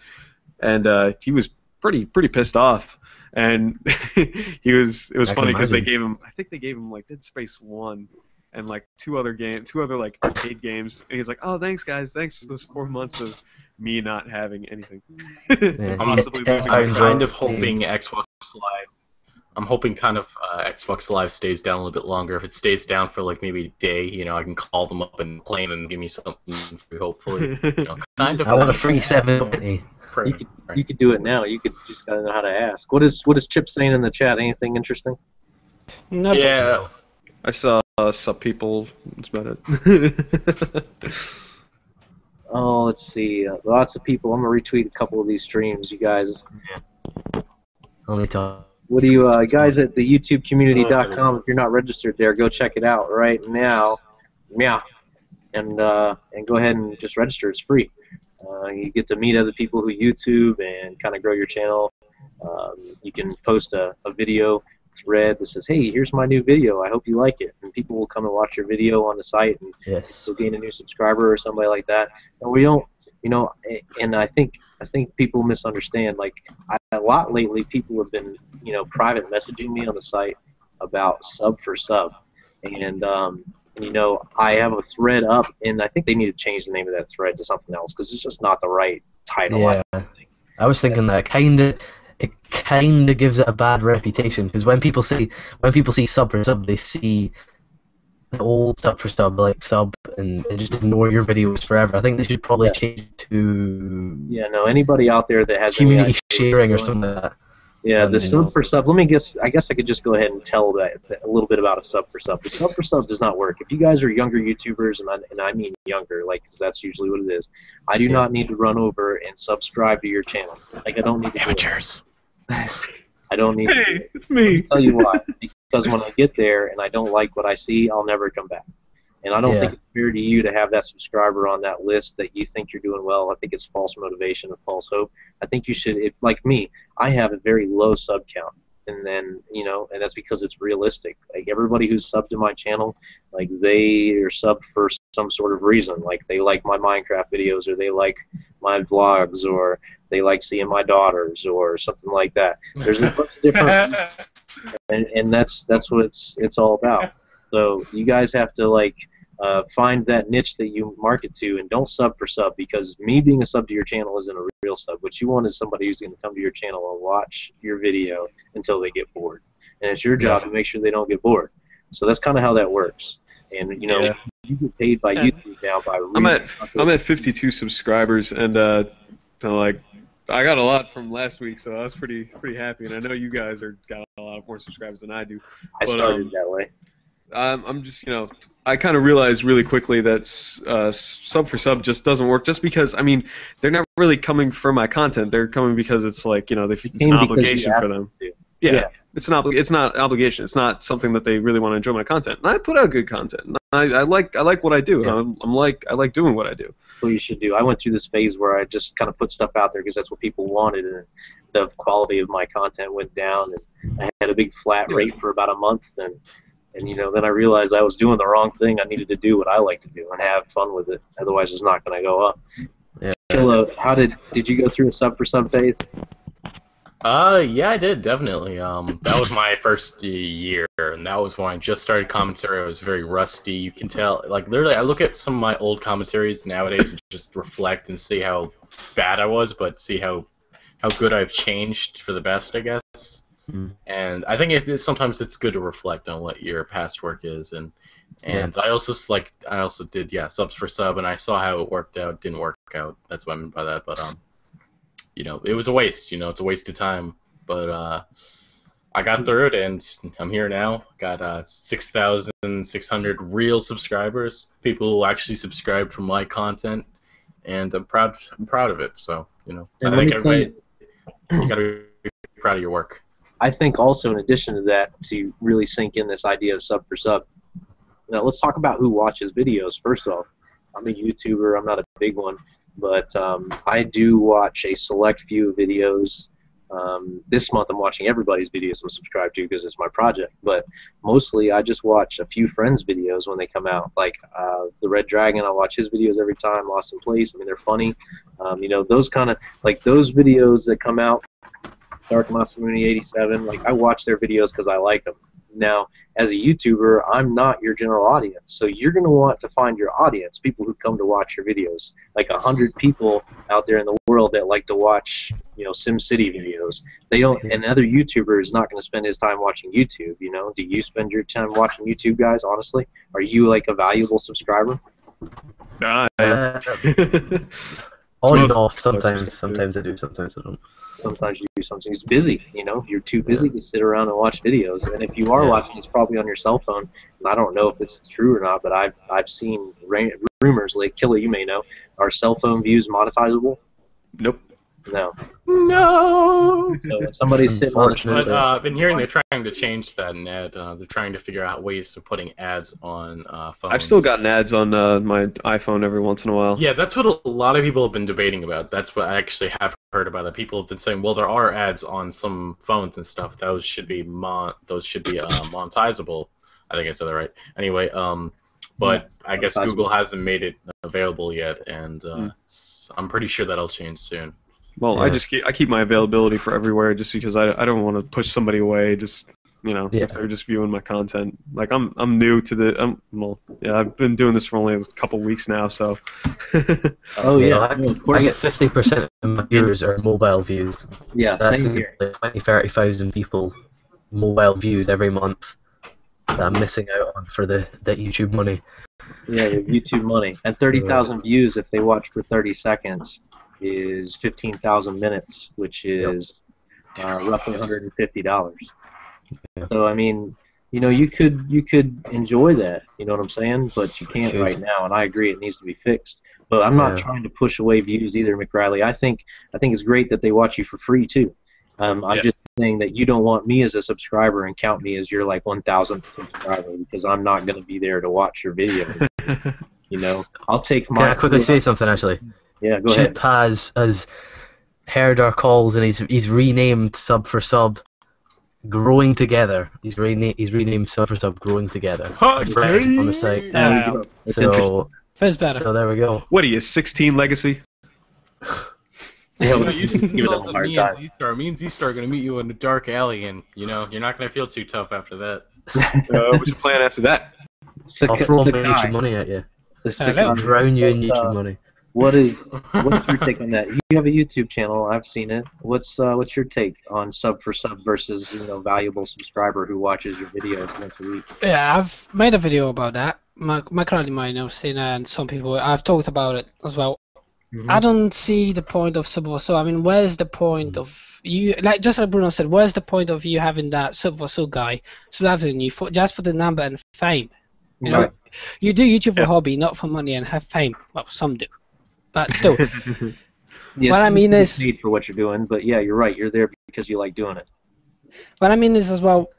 and he was pretty pissed off, and it was funny because they gave him, I think they gave him Dead Space 1 and two other arcade games, and he's like, oh, thanks guys, thanks for those 4 months of me not having anything. I'm kind of hoping Xbox Live. I'm hoping Xbox Live stays down a little bit longer. If it stays down for maybe a day, I can call them up and play and give me something free, hopefully. I want a free 720. You could do it now. You could just gotta know how to ask. What is Chip saying in the chat? Anything interesting? No, Yeah. I saw sub people. That's about it. Oh, let's see. Lots of people. I'm gonna retweet a couple of these streams, you guys. Only talk. What do you guys at the YouTubeCommunity.com? If you're not registered there, go check it out right now. Yeah, and go ahead and just register. It's free. You get to meet other people who YouTube and kind of grow your channel. You can post a video thread that says, "Hey, here's my new video. I hope you like it," and people will come and watch your video on the site, and Yes. you'll gain a new subscriber or somebody like that. And we don't, you know, and I think people misunderstand. Like a lot lately, people have been, you know, private messaging me on the site about sub for sub, and you know, I have a thread up, and I think they need to change the name of that thread to something else because it's just not the right title. Yeah. I was thinking that it kind of gives it a bad reputation because when people see sub for sub, they see the old sub for sub, like sub, and just ignore your videos forever. I think they should probably change it to Yeah, no, anybody out there that has community any sharing or ideas, something like that. Yeah, the you sub know. for sub. Let me guess. I guess I could just go ahead and tell that a little bit about a sub for sub. The sub for sub does not work. If you guys are younger YouTubers, and I mean younger, like, 'cause that's usually what it is. I do not need to run over and subscribe to your channel. Like, I don't need to. Amateurs. I don't need. To do Hey, it. it's me. I'll tell you why. Because when I get there and I don't like what I see, I'll never come back. And I don't Yeah. think it's fair to you to have that subscriber on that list that you think you're doing well. I think it's false motivation and false hope. I think you should, if like me, I have a very low sub count. And then, you know, and that's because it's realistic. Like everybody who's subbed to my channel, like they are subbed for some sort of reason. Like they like my Minecraft videos, or they like my vlogs, or they like seeing my daughters, or something like that. There's a bunch of different, and that's what it's all about. So you guys have to like find that niche that you market to, and don't sub for sub, because me being a sub to your channel isn't a real sub. What you want is somebody who's going to come to your channel and watch your video until they get bored, and it's your job to make sure they don't get bored. So that's kind of how that works. And you know, Yeah. you get paid by YouTube now by I'm at 52 subscribers, and so like I got a lot from last week, so I was pretty happy. And I know you guys got a lot more subscribers than I do. I started that way. I'm just, you know, I kind of realized really quickly that sub for sub just doesn't work. Just because, I mean, they're not really coming for my content. They're coming because it's like, you know, it's an obligation for them. Yeah. It's not obligation. It's not something that they really want to enjoy my content. And I put out good content. And I like what I do. Yeah. I like doing what I do. What you should do. I went through this phase where I just kind of put stuff out there because that's what people wanted, and the quality of my content went down, and I had a big flat rate for about a month, and you know, then I realized I was doing the wrong thing. I needed to do what I like to do and have fun with it. Otherwise, it's not going to go up. Yeah. Killa, how did you go through a sub for sub phase? Yeah, I did, definitely. That was my first year, and that was when I just started commentary. I was very rusty. You can tell, like, literally, I look at some of my old commentaries nowadays and just reflect and see how bad I was, but see how good I've changed for the best, I guess. And I think sometimes it's good to reflect on what your past work is, and I also did subs for sub, and I saw how it worked out. Didn't work out. That's what I mean by that. But you know, it was a waste. You know, it's a waste of time. But I got through it, and I'm here now. Got 6,600 real subscribers. People who actually subscribe from my content, and I'm proud of it. So you know, I think everybody, you gotta be proud of your work. I think also, in addition to that, to really sink in this idea of sub for sub. Now let's talk about who watches videos. First off, I'm a YouTuber. I'm not a big one, but I do watch a select few videos. This month I'm watching everybody's videos I'm subscribed to because it's my project. But mostly I just watch a few friends' videos when they come out. Like the Red Dragon, I watch his videos every time. Lost in Place. I mean, they're funny. You know, those kind of like those videos that come out. Dark Masamune 87. Like I watch their videos because I like them. Now, as a YouTuber, I'm not your general audience, so you're going to want to find your audience, people who come to watch your videos. Like 100 people out there in the world that like to watch, you know, SimCity videos. They don't. Another YouTuber is not going to spend his time watching YouTube. You know, do you spend your time watching YouTube, guys? Honestly, are you like a valuable subscriber? On and Most- off, most sometimes. do. Sometimes I do, sometimes I don't. Sometimes you do something. It's busy, you know. You're too busy to sit around and watch videos. And if you are Yeah. watching, it's probably on your cell phone. And I don't know if it's true or not, but I've seen rumors. Like Killer, you may know. Are cell phone views monetizable? Nope. No. No. So when somebody's sitting on the Unfortunately. But I've been hearing they're trying to change that, Ned. They're trying to figure out ways of putting ads on phones. I've still gotten ads on my iPhone every once in a while. Yeah, that's what a lot of people have been debating about. That's what I actually have heard about it. People have been saying, well, there are ads on some phones and stuff. Those should be monetizable. I think I said that right. Anyway, but I guess monetizable. Google hasn't made it available yet, and I'm pretty sure that'll change soon. Well, Yeah. I keep my availability for everywhere just because I don't want to push somebody away. Just Yeah. if they're just viewing my content. Like I'm new to I've been doing this for only a couple weeks now, so. Oh You yeah, know, I, no, of course. I get 50% of my viewers are mobile views. Yeah, So that's same here. like 20,000-30,000 people mobile views every month that I'm missing out on for the YouTube money. Yeah, the YouTube money. And 30,000 views if they watch for 30 seconds is 15,000 minutes, which is roughly $150. Yeah. So I mean, you know, you could enjoy that. You know what I'm saying? But you can't Should. right now, and I agree it needs to be fixed. But I'm not Yeah. trying to push away views either, McRiley. I think it's great that they watch you for free too. I'm just saying that you don't want me as a subscriber and count me as your like 1,000th subscriber because I'm not going to be there to watch your video. You know, I'll take Can my. I quickly say something actually? Yeah, go ahead. Chip has heard our calls and he's renamed Sub for Sub Growing Together. He's renamed Sub for Sub Growing Together. Fresh on the site. There you go. That's interesting. So Feels better. so there we go. What are you, 16 legacy? Yeah, You know, you just give them a insulted hard me time. and Z-Star. Me and Z-Star are going to meet you in a dark alley, and, you know, you're not going to feel too tough after that. What's your plan after that? I'll throw my YouTube Sakai. money at you. The Hello. Sakai. Drown you in But, YouTube money. what's your take on that? You have a YouTube channel. I've seen it. What's your take on Sub for Sub versus valuable subscriber who watches your videos once a week? Yeah, I've made a video about that. My currently might know seen and some people I've talked about it as well. I don't see the point of sub for sub. I mean, where's the point of you? Like just like Bruno said, where's the point of you having that sub for sub guy slapping you for just for the number and fame? You know, Right. you do YouTube for hobby, not for money and have fame. Well, some do, but still. Yes, What I mean you is- get paid for what you're doing, but yeah, you're right. You're there because you like doing it. What I mean is as well,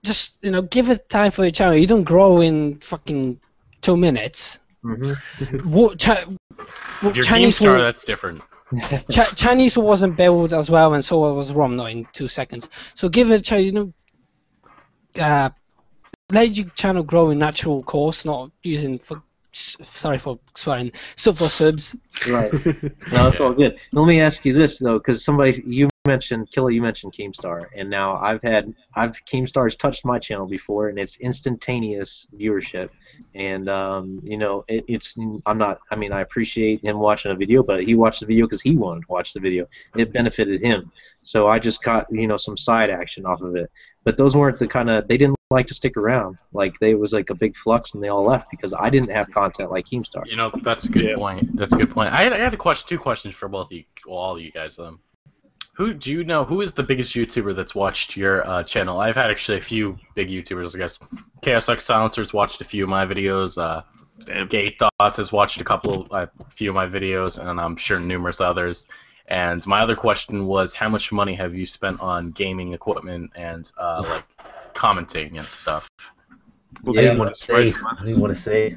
just give it time for your channel. You don't grow in fucking 2 minutes. What If you're Chinese GameStar, will- that's different. Chinese wasn't built as well, and so was ROM, not in 2 seconds. So give it a chance, let your channel grow in natural course, not using sorry for swearing, sub for subs. Right. No, it's all good. Let me ask you this though, because you mentioned Killer, you mentioned Keemstar, and now Keemstar's touched my channel before, and it's instantaneous viewership, and I appreciate him watching a video, but he watched the video because he wanted to watch the video. It benefited him, so I just got some side action off of it. But those weren't the kind of, they didn't like to stick around. Like it was like a big flux, and they all left because I didn't have content like Keemstar. You know, that's a good point. That's a good point. I had two questions for both of you, well, all of you guys. Who is the biggest YouTuber that's watched your channel? I've had actually a few big YouTubers. I guess KSX Silencer's watched a few of my videos. Damn. Gate Thoughts has watched a few of my videos, and I'm sure numerous others. And my other question was, how much money have you spent on gaming equipment and like commenting and stuff? I didn't want to say.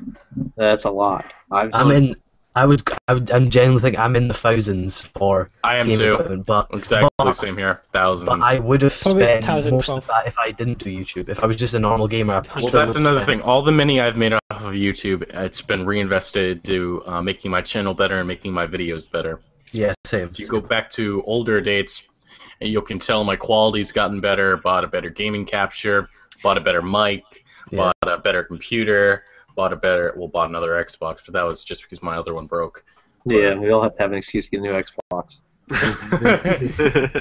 That's a lot. I'm genuinely think I'm in the thousands for I am gaming too. equipment, but Exactly the same here. Thousands. But I would have Probably spent 1,000, most of that if I didn't do YouTube. If I was just a normal gamer, I Well, still that's would another spend- thing. All the money I've made off of YouTube, it's been reinvested to making my channel better and making my videos better. Yeah, same. If you go back to older dates, and you can tell my quality's gotten better, bought a better gaming capture, bought a better mic, Yeah. bought a better computer, bought another Xbox, but that was just because my other one broke. Yeah, we all have to have an excuse to get a new Xbox.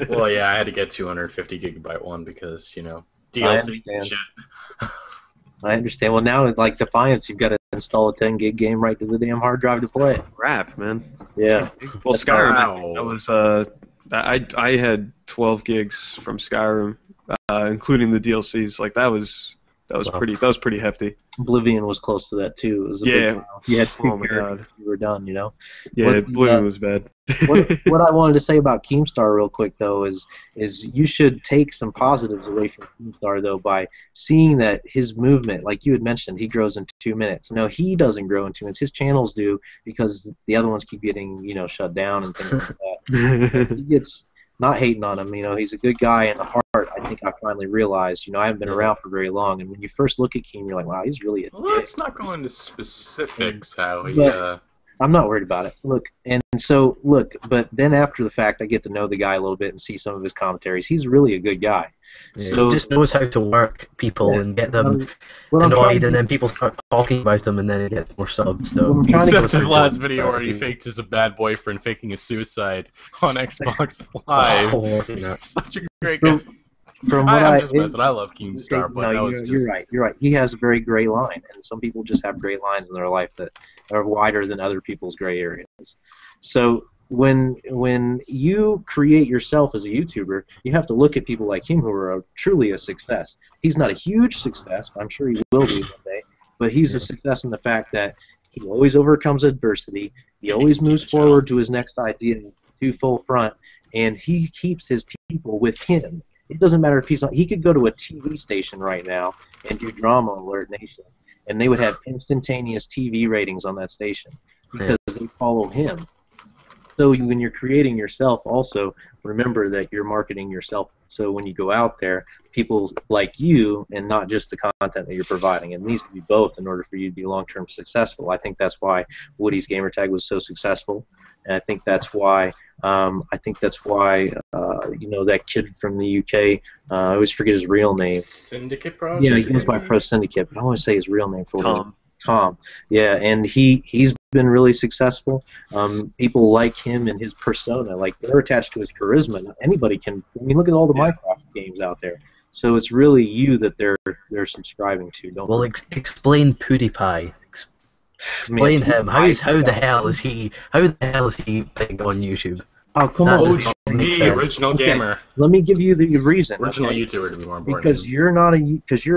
Well, yeah, I had to get 250 gigabyte one because, DLC understand. shit. I understand. Well, now like Defiance, you've got a install a 10 gig game right to the damn hard drive to play it. Crap, man. Yeah. Well, Skyrim, Wow. that was I had 12 gigs from Skyrim, including the DLCs. Like that was pretty hefty. Oblivion was close to that too. It was a Yeah. big file. You had two Oh my characters, God. you were done, you know. Yeah, What- Oblivion was bad. what I wanted to say about Keemstar real quick though is you should take some positives away from Keemstar though by seeing that his movement, like you had mentioned, he grows in 2 minutes. No, he doesn't grow in 2 minutes. His channels do because the other ones keep getting shut down and things like that. He gets not hating on him. He's a good guy in the heart. I think I finally realized. I haven't been around for very long, and when you first look at Keem, you're like, wow, he's really a dick. Let's not go into specifics how he. But- I'm not worried about it. Look, but then after the fact, I get to know the guy a little bit and see some of his commentaries. He's really a good guy. Yeah, So- he just knows how to work people and get them What I'm trying annoyed, to- and then people start talking about them, and then it gets more subs. So What I'm trying to Except get his to- last video where he faked as a bad boyfriend faking his suicide on Xbox Live. Oh, yeah. Such a great guy. From what I'm just messing. I love No, Keemstar, but that was you're just. right. You're right. He has a very gray line, and some people just have gray lines in their life that are wider than other people's gray areas. So when you create yourself as a YouTuber, you have to look at people like him who are truly a success. He's not a huge success. I'm sure he will be one day, but he's a success in the fact that he always overcomes adversity. He always moves forward to his next idea to full front, and he keeps his people with him. It doesn't matter if he's on. He could go to a TV station right now and do Drama Alert Nation, and they would have instantaneous TV ratings on that station because they follow him. So when you're creating yourself, also remember that you're marketing yourself. So when you go out there, people like you and not just the content that you're providing. It needs to be both in order for you to be long-term successful. I think that's why Woody's Gamertag was so successful, and I think that's why that kid from the UK, I always forget his real name. Syndicate Project? Yeah, he goes by Pro Syndicate, but I always say his real name for Tom. Tom. Yeah, and he's been really successful. People like him and his persona, like they're attached to his charisma. Anybody can. I mean, look at all the Minecraft games out there. So it's really you that they're subscribing to. Don't Well, explain PewDiePie. Explain him. How the hell is he big on YouTube? Oh, come That on. does not make The sense. original Okay. gamer. Let me give you the reason. Original okay? YouTuber to be more important. Because you're a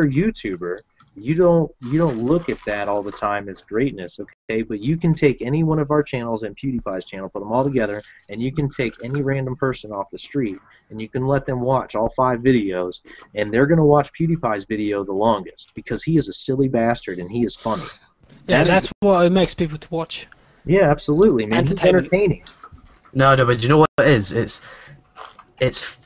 YouTuber. You don't look at that all the time as greatness, okay? But you can take any one of our channels and PewDiePie's channel, put them all together, and you can take any random person off the street, and you can let them watch all 5 videos, and they're going to watch PewDiePie's video the longest because he is a silly bastard and he is funny. Yeah, That is- that's what it makes people to watch. Yeah, absolutely, man. He's Entertainment. entertaining. No, but do you know what it is? It's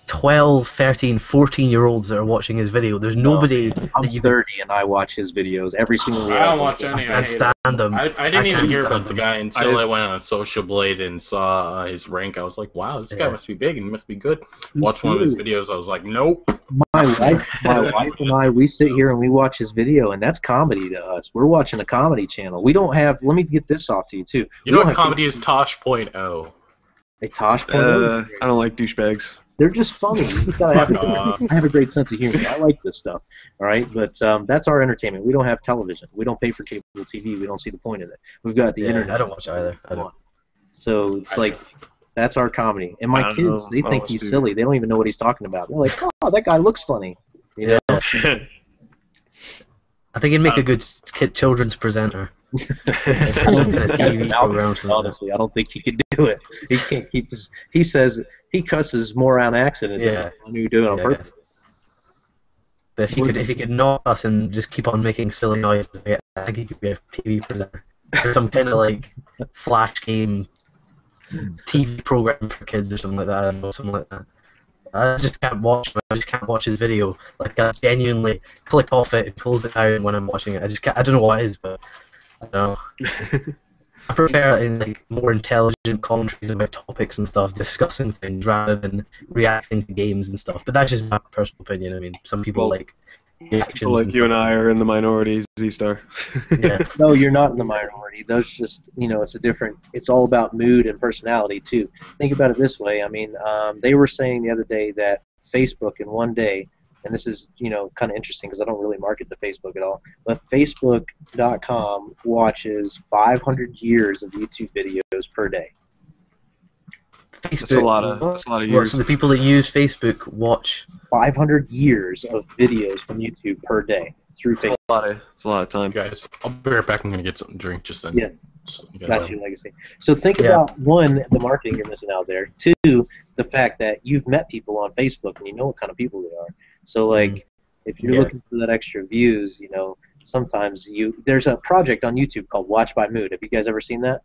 12, 13, 14-year-olds that are watching his video. There's nobody I'm that you 30 and I watch his videos every single day. I don't watch any. can't stand them. I didn't even can't hear about stand the them. guy until I went on Social Blade and saw his rank. I was like, wow, this guy Yeah. must be big and he must be good. Watched one of his videos. I was like, nope. My wife and I, we sit here and we watch his video, and that's comedy to us. We're watching a comedy channel. We don't have. Let me get this off to you too. You We know don't what have comedy is? Tosh.0. A Tosh point. I don't like douchebags. They're just funny. You just gotta have, Fuck off. I have a great sense of humor. I like this stuff. All right, but that's our entertainment. We don't have television. We don't pay for cable TV. We don't see the point of it. We've got the Yeah, internet. I don't watch either. I don't. So it's like that's our comedy. And my I don't kids, know. they I think don't he's do- silly. They don't even know what he's talking about. They're like, oh, that guy looks funny. You know? I think he'd make a good children's presenter. Some kind of TV program. Honestly, I don't think he could do it. He can't keep his. He says he cusses more on accident Yeah. than you do it on Yeah, purpose. But if he could knock us and just keep on making silly noises, yeah, I think he could be a TV presenter. Or some kind of like flash game TV program for kids or something like that. I don't know, something like that. I just can't watch him. I just can't watch his video. Like I genuinely click off it and close it down when I'm watching it. I just can't. I don't know what it is, but I don't know. I prefer it in like more intelligent commentaries about topics and stuff, discussing things rather than reacting to games and stuff. But that's just my personal opinion. I mean, some people like reactions. People like you and I are in the minority, Z-Star. Yeah. No, you're not in the minority. Those just, it's a different. It's all about mood and personality too. Think about it this way. I mean, they were saying the other day that Facebook in one day and this is, kind of interesting because I don't really market to Facebook at all, but Facebook.com watches 500 years of YouTube videos per day. Facebook. That's a lot of years. So the people that use Facebook watch 500 years of videos from YouTube per day through Facebook. It's a lot of time. Guys, I'll be right back. I'm gonna get something to drink just then. Yeah. You guys Got have- you, Legacy. So think about, one, the marketing you're missing out there. Two, the fact that you've met people on Facebook and you know what kind of people they are. So, like, if you're Yeah. looking for that extra views, sometimes there's a project on YouTube called Watch by Mood. Have you guys ever seen that?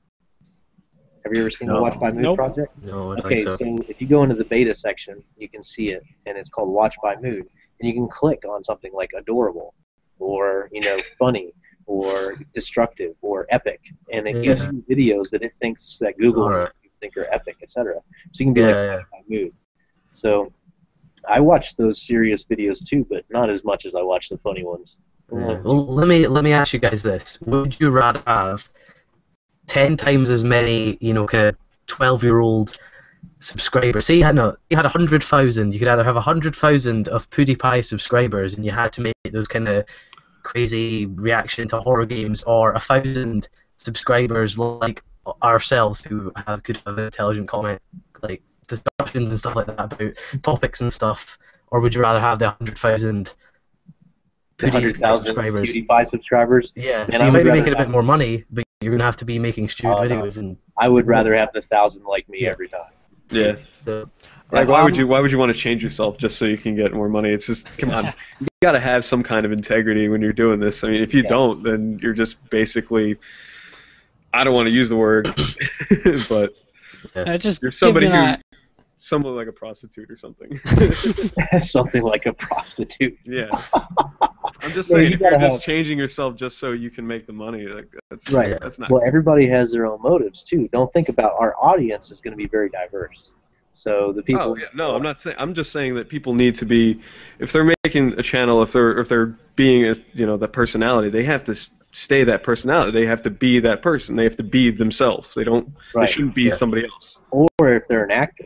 Have you ever seen the No. Watch by Mood Nope. project? No, I don't Okay, think so. so if you go into the beta section, you can see it, and it's called Watch by Mood. And you can click on something like adorable, or, funny, or destructive, or epic, and it gives you videos that it thinks that Google Alright. think are epic, etc. So you can be Yeah, Watch by Mood. So I watch those serious videos too, but not as much as I watch the funny ones. Yeah. Well, let me ask you guys this: would you rather have 10 times as many, kind of 12-year-old subscribers? Say you had 100,000. You could either have 100,000 of PewDiePie subscribers, and you had to make those kind of crazy reaction to horror games, or 1,000 subscribers like ourselves who could have intelligent comment, like discussions and stuff like that about topics and stuff. Or would you rather have the 100,000 100,000 subscribers? PewDiePie subscribers. Yeah, And so I you would might be rather making a bit have- more money, but you're gonna have to be making stupid Oh, no. videos and I would rather have the 1,000 like me Yeah. every time. Yeah. the, Like, why would you want to change yourself just so you can get more money? It's just, come on, you got to have some kind of integrity when you're doing this. I mean, if you Yes. don't, then you're just basically, I don't want to use the word, but Just you're somebody giving who, someone like a prostitute or something. Something like a prostitute. Yeah. I'm just Yeah, saying, you if you're gotta just have- changing yourself just so you can make the money, like that's Right. That's not. Well, everybody has their own motives too. Don't think about our audience is going to be very diverse. So the people. Oh yeah, no, I'm not saying. I'm just saying that people need to be, if they're making a channel, if they're being the personality, they have to stay that personality. They have to be that person. They have to be themselves. They don't. They Right. shouldn't be Yeah. somebody else. Or if they're an actor.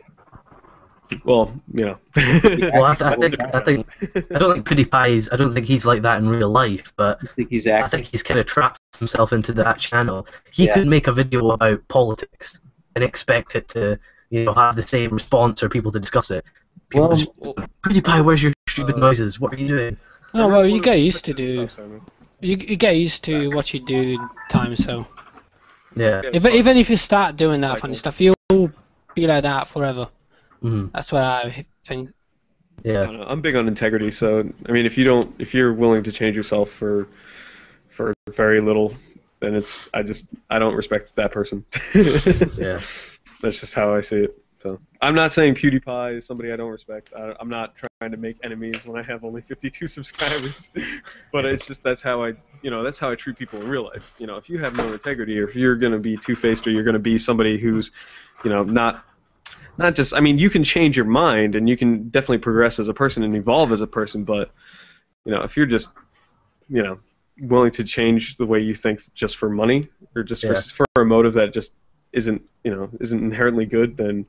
Well, well, I don't think PewDiePie's. I don't think he's like that in real life, but I think he's I acting. think he's kind of trapped himself into that channel. He Yeah. could make a video about politics and expect it to, have the same response or people to discuss it. People Well, just, PewDiePie, where's your stupid noises? What are you doing? Oh well, you get used to do. Oh, sorry, man. You get used to what you do in time. So Yeah. even if you start doing that funny stuff, you'll be like that forever. Mhm. That's what I think. I Yeah. don't know. I'm big on integrity, so I mean, if you're willing to change yourself for very little, then I don't respect that person. Yeah. That's just how I see it. So I'm not saying PewDiePie is somebody I don't respect. I'm not trying to make enemies when I have only 52 subscribers. But it's just that's how I treat people in real life. If you have no integrity, or if you're going to be two-faced, or you're going to be somebody who's, not just. I mean, you can change your mind, and you can definitely progress as a person and evolve as a person. But if you're just, willing to change the way you think just for money, or just for a motive that just isn't inherently good, then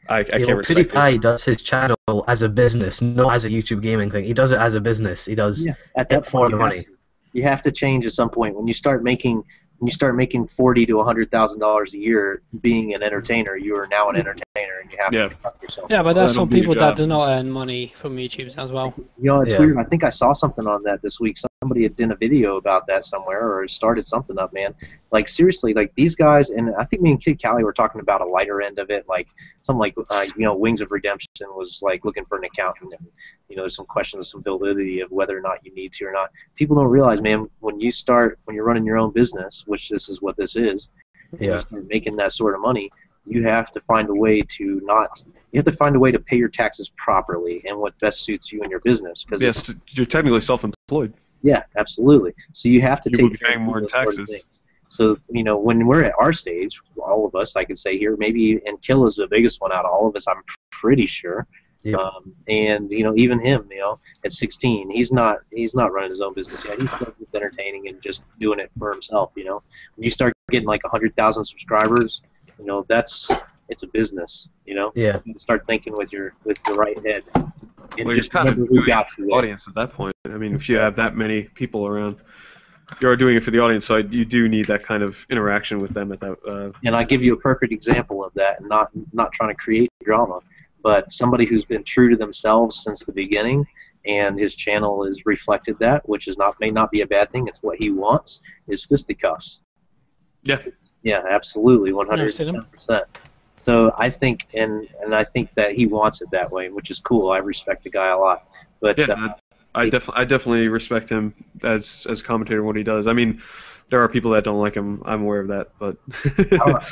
I can't respect it. PewDiePie does his channel as a business, not as a YouTube gaming thing. He does it as a business. He does At it that for point, the you have money. to. You have to change at some point. When you start making $40,000 to $100,000 a year being an entertainer, you are now an entertainer, and you have Yeah. to conduct yourself. Yeah, but there's That'll some be your people that job. do not earn money from YouTube as well. It's Yeah. weird. I think I saw something on that this week. Somebody had done a video about that somewhere, or started something up, man. Like, seriously, like, these guys, and I think me and Kid Cali were talking about a lighter end of it, like something like, Wings of Redemption was like looking for an accountant, and there's some questions, some validity of whether or not you need to or not. People don't realize, man, when you're running your own business, which this is what this is, and you Yeah. start making that sort of money, you have to find a way to pay your taxes properly and what best suits you and your business. Because Yes, you're technically self-employed. yeah, absolutely. So you have to You will take be care paying of more in those sort of taxes. things. So, when we're at our stage, all of us, I could say here, maybe, and Kill is the biggest one out of all of us, I'm pretty sure. Yeah. And even him, at 16, he's not running his own business yet. He's still just entertaining and just doing it for himself. When you start getting like 100,000 subscribers, it's a business. Yeah. You start thinking with your right head. And Well, you're just kind of remember doing who got it for you the there. audience at that point. I mean, if you have that many people around, you're doing it for the audience, so you do need that kind of interaction with them at that. And I give you a perfect example of that, and not trying to create drama, but somebody who's been true to themselves since the beginning, and his channel has reflected that, which is may not be a bad thing. It's what he wants. Is Fisticuffs. Yeah. Yeah, absolutely, 110%. So I think, and I think that he wants it that way, which is cool. I respect the guy a lot. But Yeah, I definitely respect him as a commentator and what he does. I mean, there are people that don't like him. I'm aware of that, but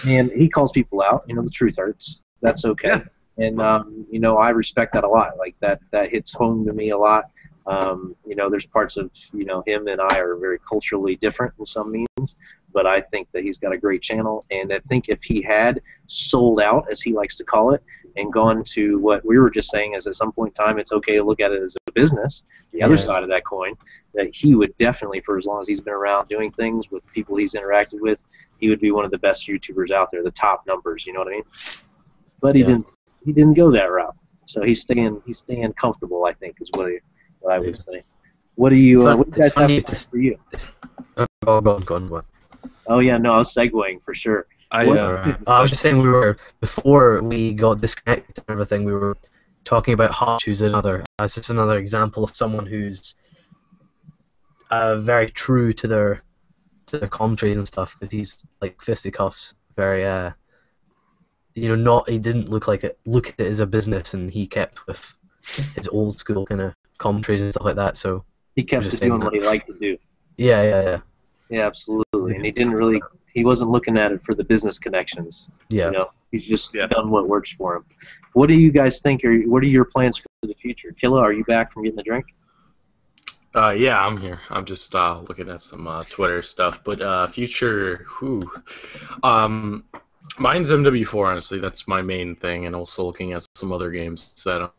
and he calls people out. You know, the truth hurts. That's okay. Yeah. And you know, I respect that a lot. Like that hits home to me a lot. You know, there's parts of, you know, him and I are very culturally different in some means, but I think that he's got a great channel. And I think if he had sold out, as he likes to call it, and gone to what we were just saying is at some point in time, it's okay to look at it as a business, the other side of that coin, that he would definitely, for as long as he's been around doing things with people he's interacted with, he would be one of the best YouTubers out there, the top numbers, you know what I mean? But he didn't go that route. So he's staying comfortable, I think, is what I would say. What do you guys have for you? Go on. Oh yeah, no, I was segueing for sure. I was just saying before we got disconnected and everything, we were talking about Hutch, who's another example of someone who's very true to their commentaries and stuff, because he's like Fisticuffs, very he didn't look at it as a business, and he kept with his old school kind of commentaries and stuff like that. So he kept just doing what he liked to do. Yeah, absolutely. And he wasn't looking at it for the business connections. Yeah. You know, he's just done what works for him. What do you guys think? What are your plans for the future? Killa, are you back from getting the drink? Yeah, I'm here. I'm just looking at some Twitter stuff. But future, mine's MW4. Honestly, that's my main thing, and also looking at some other games that.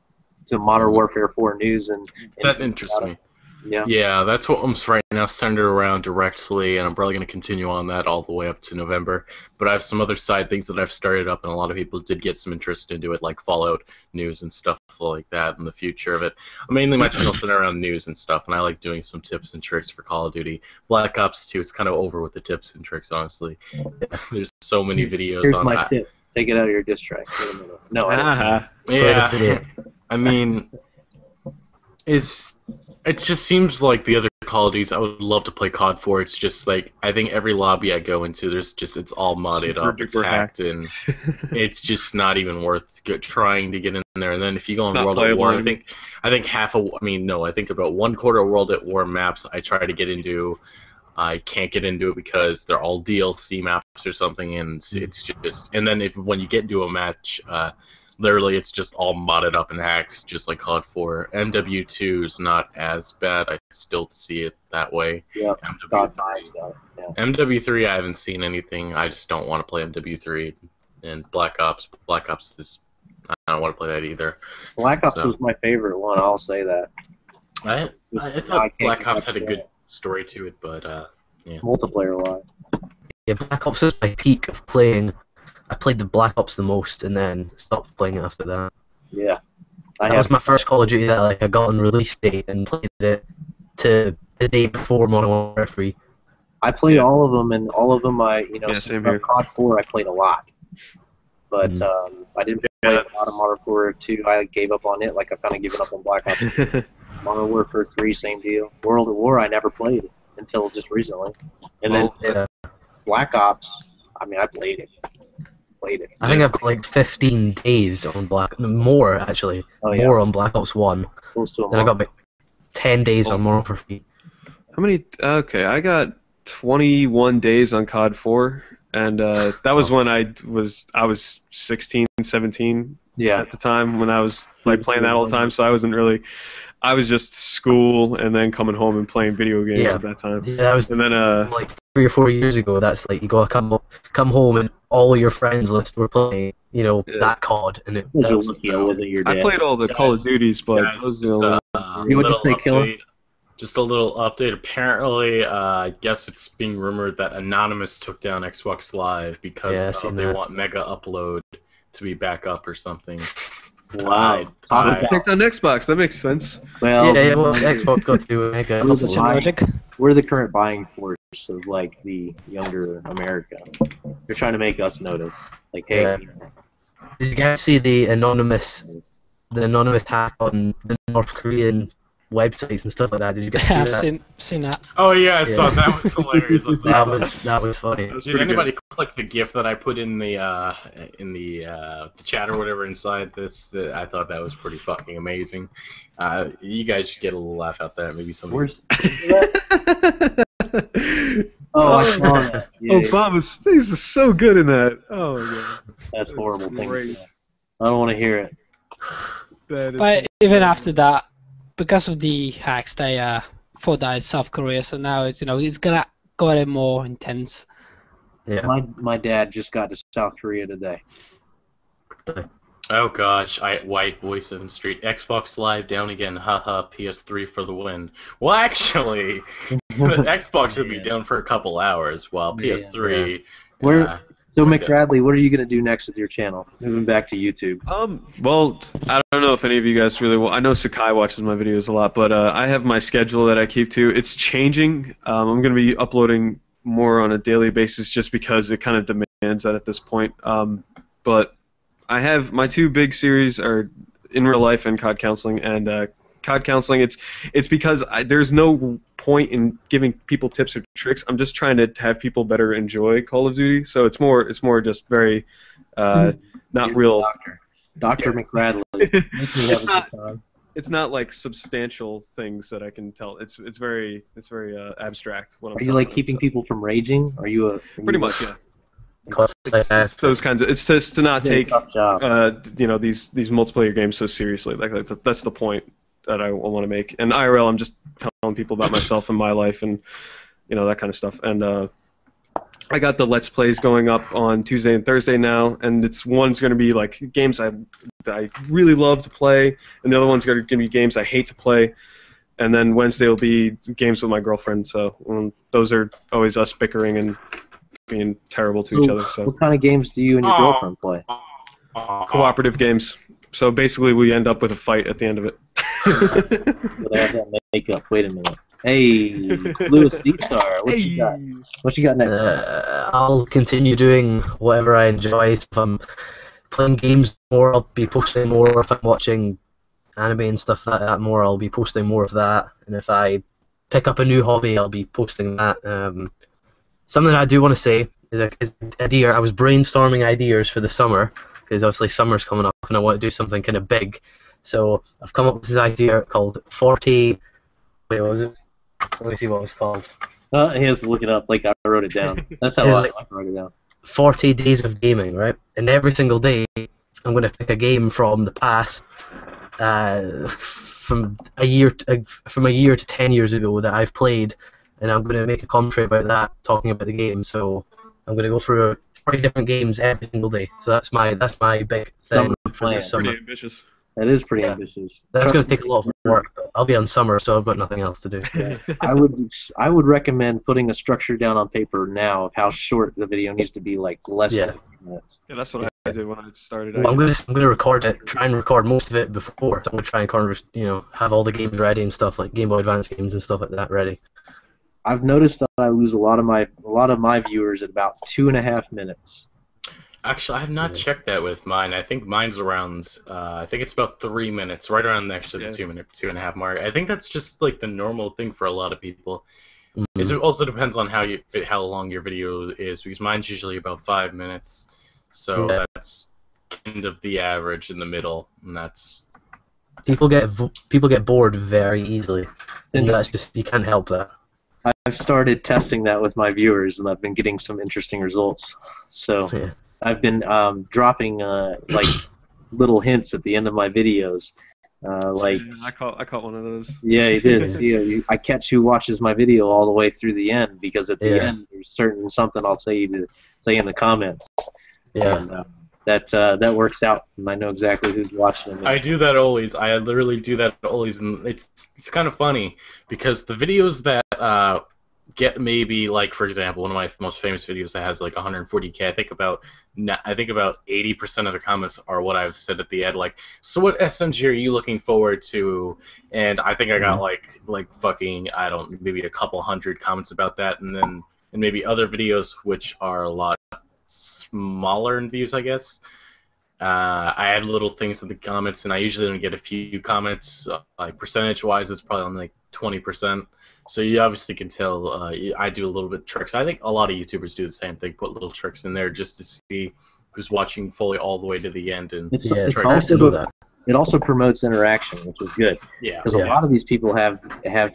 So Modern Warfare 4 news and that interests me. Yeah, that's what I'm right now centered around directly, and I'm probably going to continue on that all the way up to November. But I have some other side things that I've started up, and a lot of people did get some interest into it, like Fallout news and stuff like that, and the future of it. Mainly my channel centered around news and stuff, and I like doing some tips and tricks for Call of Duty. Black Ops 2, it's kind of over with the tips and tricks, honestly. There's so many videos Here's on my that. tip. Take it out of your diss track. No, yeah. I mean, it just seems like the other Call of Duties I would love to play COD 4. It's just like, I think every lobby I go into, it's all modded up, it's hacked, and it's just not even worth trying to get in there. And then if you go on World at War, I think about 1/4 of World at War maps I try to get into, I can't get into it because they're all DLC maps or something, and it's just, and then when you get into a match, literally, it's just all modded up and hacked, just like COD 4. MW2 is not as bad. I still see it that way. Yeah, MW3, I haven't seen anything. I just don't want to play MW3. And Black Ops is, I don't want to play that either. Black Ops was my favorite one, I'll say that. I thought Black Ops had a good story to it, but yeah. Multiplayer-wise. Yeah, Black Ops was my peak of playing. I played the Black Ops the most, and then stopped playing it after that. Yeah, that was my first Call of Duty that I got on release date and played it to the day before Modern Warfare 3. I played all of them, and all of them same here. COD 4 I played a lot, but I didn't play a lot of Modern Warfare 2. I gave up on it, like I've kind of given up on Black Ops. Modern Warfare 3, same deal. World at War I never played until just recently, and then Black Ops. I mean, I played it. I think I've got like 15 days on more actually. More on Black Ops 1. Close to a then I got like 10 days on Modern Warfare 3. How many? Okay, I got 21 days on COD 4, and that was when I was 16, 17 at the time when I was like playing that all the time. So I wasn't really. I was just school and then coming home and playing video games at that time. Yeah, that was and then like 3 or 4 years ago. That's like you gotta come home and all your friends list were playing, that COD, and I played all the Call of Duties, but those what you say, Killa? Just a little update. Apparently, I guess it's being rumored that Anonymous took down Xbox Live because they want Mega Upload to be back up or something. Wow. I- Picked on Xbox. That makes sense. Well, yeah, well, Xbox got to make a Who's hustle. Such a logic. we're the current buying force of like the younger America. They're trying to make us notice. Like, hey, Yeah. Did you guys see the anonymous hack on the North Korean websites and stuff like that? Did you guys see I've that? seen that. Oh yeah, I saw that was hilarious. I saw That was funny. That was Did pretty anybody click the GIF that I put in the chat or whatever inside this? I thought that was pretty fucking amazing. You guys should get a little laugh out there. Maybe some. where's? good. Oh, I saw that. Yeah, Obama's face is so good in that. Oh my god. that's horrible thing. Great. I don't want to hear it. That is But even after that, because of the hacks, they thought that it's South Korea. So now it's it's got more intense. Yeah. My dad just got to South Korea today. Oh gosh, white voice of the street. Xbox Live down again. Haha. PS3 for the win. Well, actually, the Xbox would be down for a couple hours, while Yeah, PS3. Where? So Like McBradley, what are you gonna do next with your channel? Moving back to YouTube. Well, I don't know if any of you guys really I know Sakai watches my videos a lot, but I have my schedule that I keep to. It's changing. I'm going to be uploading more on a daily basis just because it kind of demands that at this point. But I have my two big series are In Real Life and COD Counseling, and COD Counseling, it's because there's no point in giving people tips or tricks. I'm just trying to have people better enjoy Call of Duty, so it's more just very not You're real. Dr. McBradley. Makes me have It's a not- good time. It's not like substantial things that I can tell. It's very abstract. What I'm Are you telling like them, keeping so. people from raging? Are you a Pretty much, yeah. Cause, It's those kinds of. It's just to not take tough job. these multiplayer games so seriously. Like that's the point that I want to make. And IRL, I'm just telling people about myself and my life and that kind of stuff. And I got the Let's Plays going up on Tuesday and Thursday now, and one's going to be like games I really love to play, and the other one's going to be games I hate to play. And then Wednesday will be games with my girlfriend. So those are always us bickering and being terrible to each other. So What kind of games do you and your Oh. girlfriend play? cooperative games. So basically, we end up with a fight at the end of it. But I have that makeup. Wait a minute. Hey, Lewis D-Star, what you got? What you got next? I'll continue doing whatever I enjoy. So if I'm playing games more, I'll be posting more. If I'm watching anime and stuff like that more, I'll be posting more of that. And if I pick up a new hobby, I'll be posting that. Something I do want to say is idea. I was brainstorming ideas for the summer because obviously summer's coming up, and I want to do something kind of big. So I've come up with this idea called 40. Wait, what was it? Let me see what it was called. He has to look it up like I wrote it down. That's how It's I like- wrote it down. 40 days of gaming, right? And every single day, I'm going to pick a game from the past, from a year to 10 years ago that I've played, and I'm going to make a commentary about that, talking about the game. So I'm going to go through 40 different games every single day. So that's my big thing Summer for plan. this summer. Pretty ambitious. That is pretty Yeah. ambitious. That's going to take a lot of work, but I'll be on summer, so I've got nothing else to do. I would recommend putting a structure down on paper now of how short the video needs to be, like less Yeah. than 5 minutes. Yeah, that's what I did when I started. Well, I'm gonna record it. Try and record most of it before. So I'm gonna try and have all the games ready and stuff like Game Boy Advance games and stuff like that ready. I've noticed that I lose a lot of my viewers at about 2.5 minutes. Actually, I have not checked that with mine. I think mine's around. I think it's about 3 minutes, right around next to the Yeah. 2 minute, 2.5 mark. I think that's just like the normal thing for a lot of people. Mhm. It also depends on how long your video is, because mine's usually about 5 minutes. So Yeah. that's kind of the average in the middle, and that's People get bored very easily, and that's just you can't help that. I've started testing that with my viewers, and I've been getting some interesting results. So Yeah. I've been dropping like little hints at the end of my videos. Like, I caught one of those. yeah, you did. I catch who watches my video all the way through the end, because at the Yeah. end there's something I'll say in the comments. Yeah. And, that works out, and I know exactly who's watching it. I do that always. I literally do that always, and it's kind of funny because the videos that get maybe like, for example, one of my most famous videos that has like 140K. I think about 80% of the comments are what I've said at the end, like, so what SMG are you looking forward to? And I think I got like fucking, I don't, maybe a couple hundred comments about that, and then and maybe other videos which are a lot smaller in views, I guess. I add little things in the comments, and I usually only get a few comments. Like percentage-wise, it's probably only like 20%. So you obviously can tell I do a little bit of tricks. I think a lot of YouTubers do the same thing, put little tricks in there just to see who's watching fully all the way to the end. And It's try also do that. It also promotes interaction, which is good. Yeah. Because a lot of these people have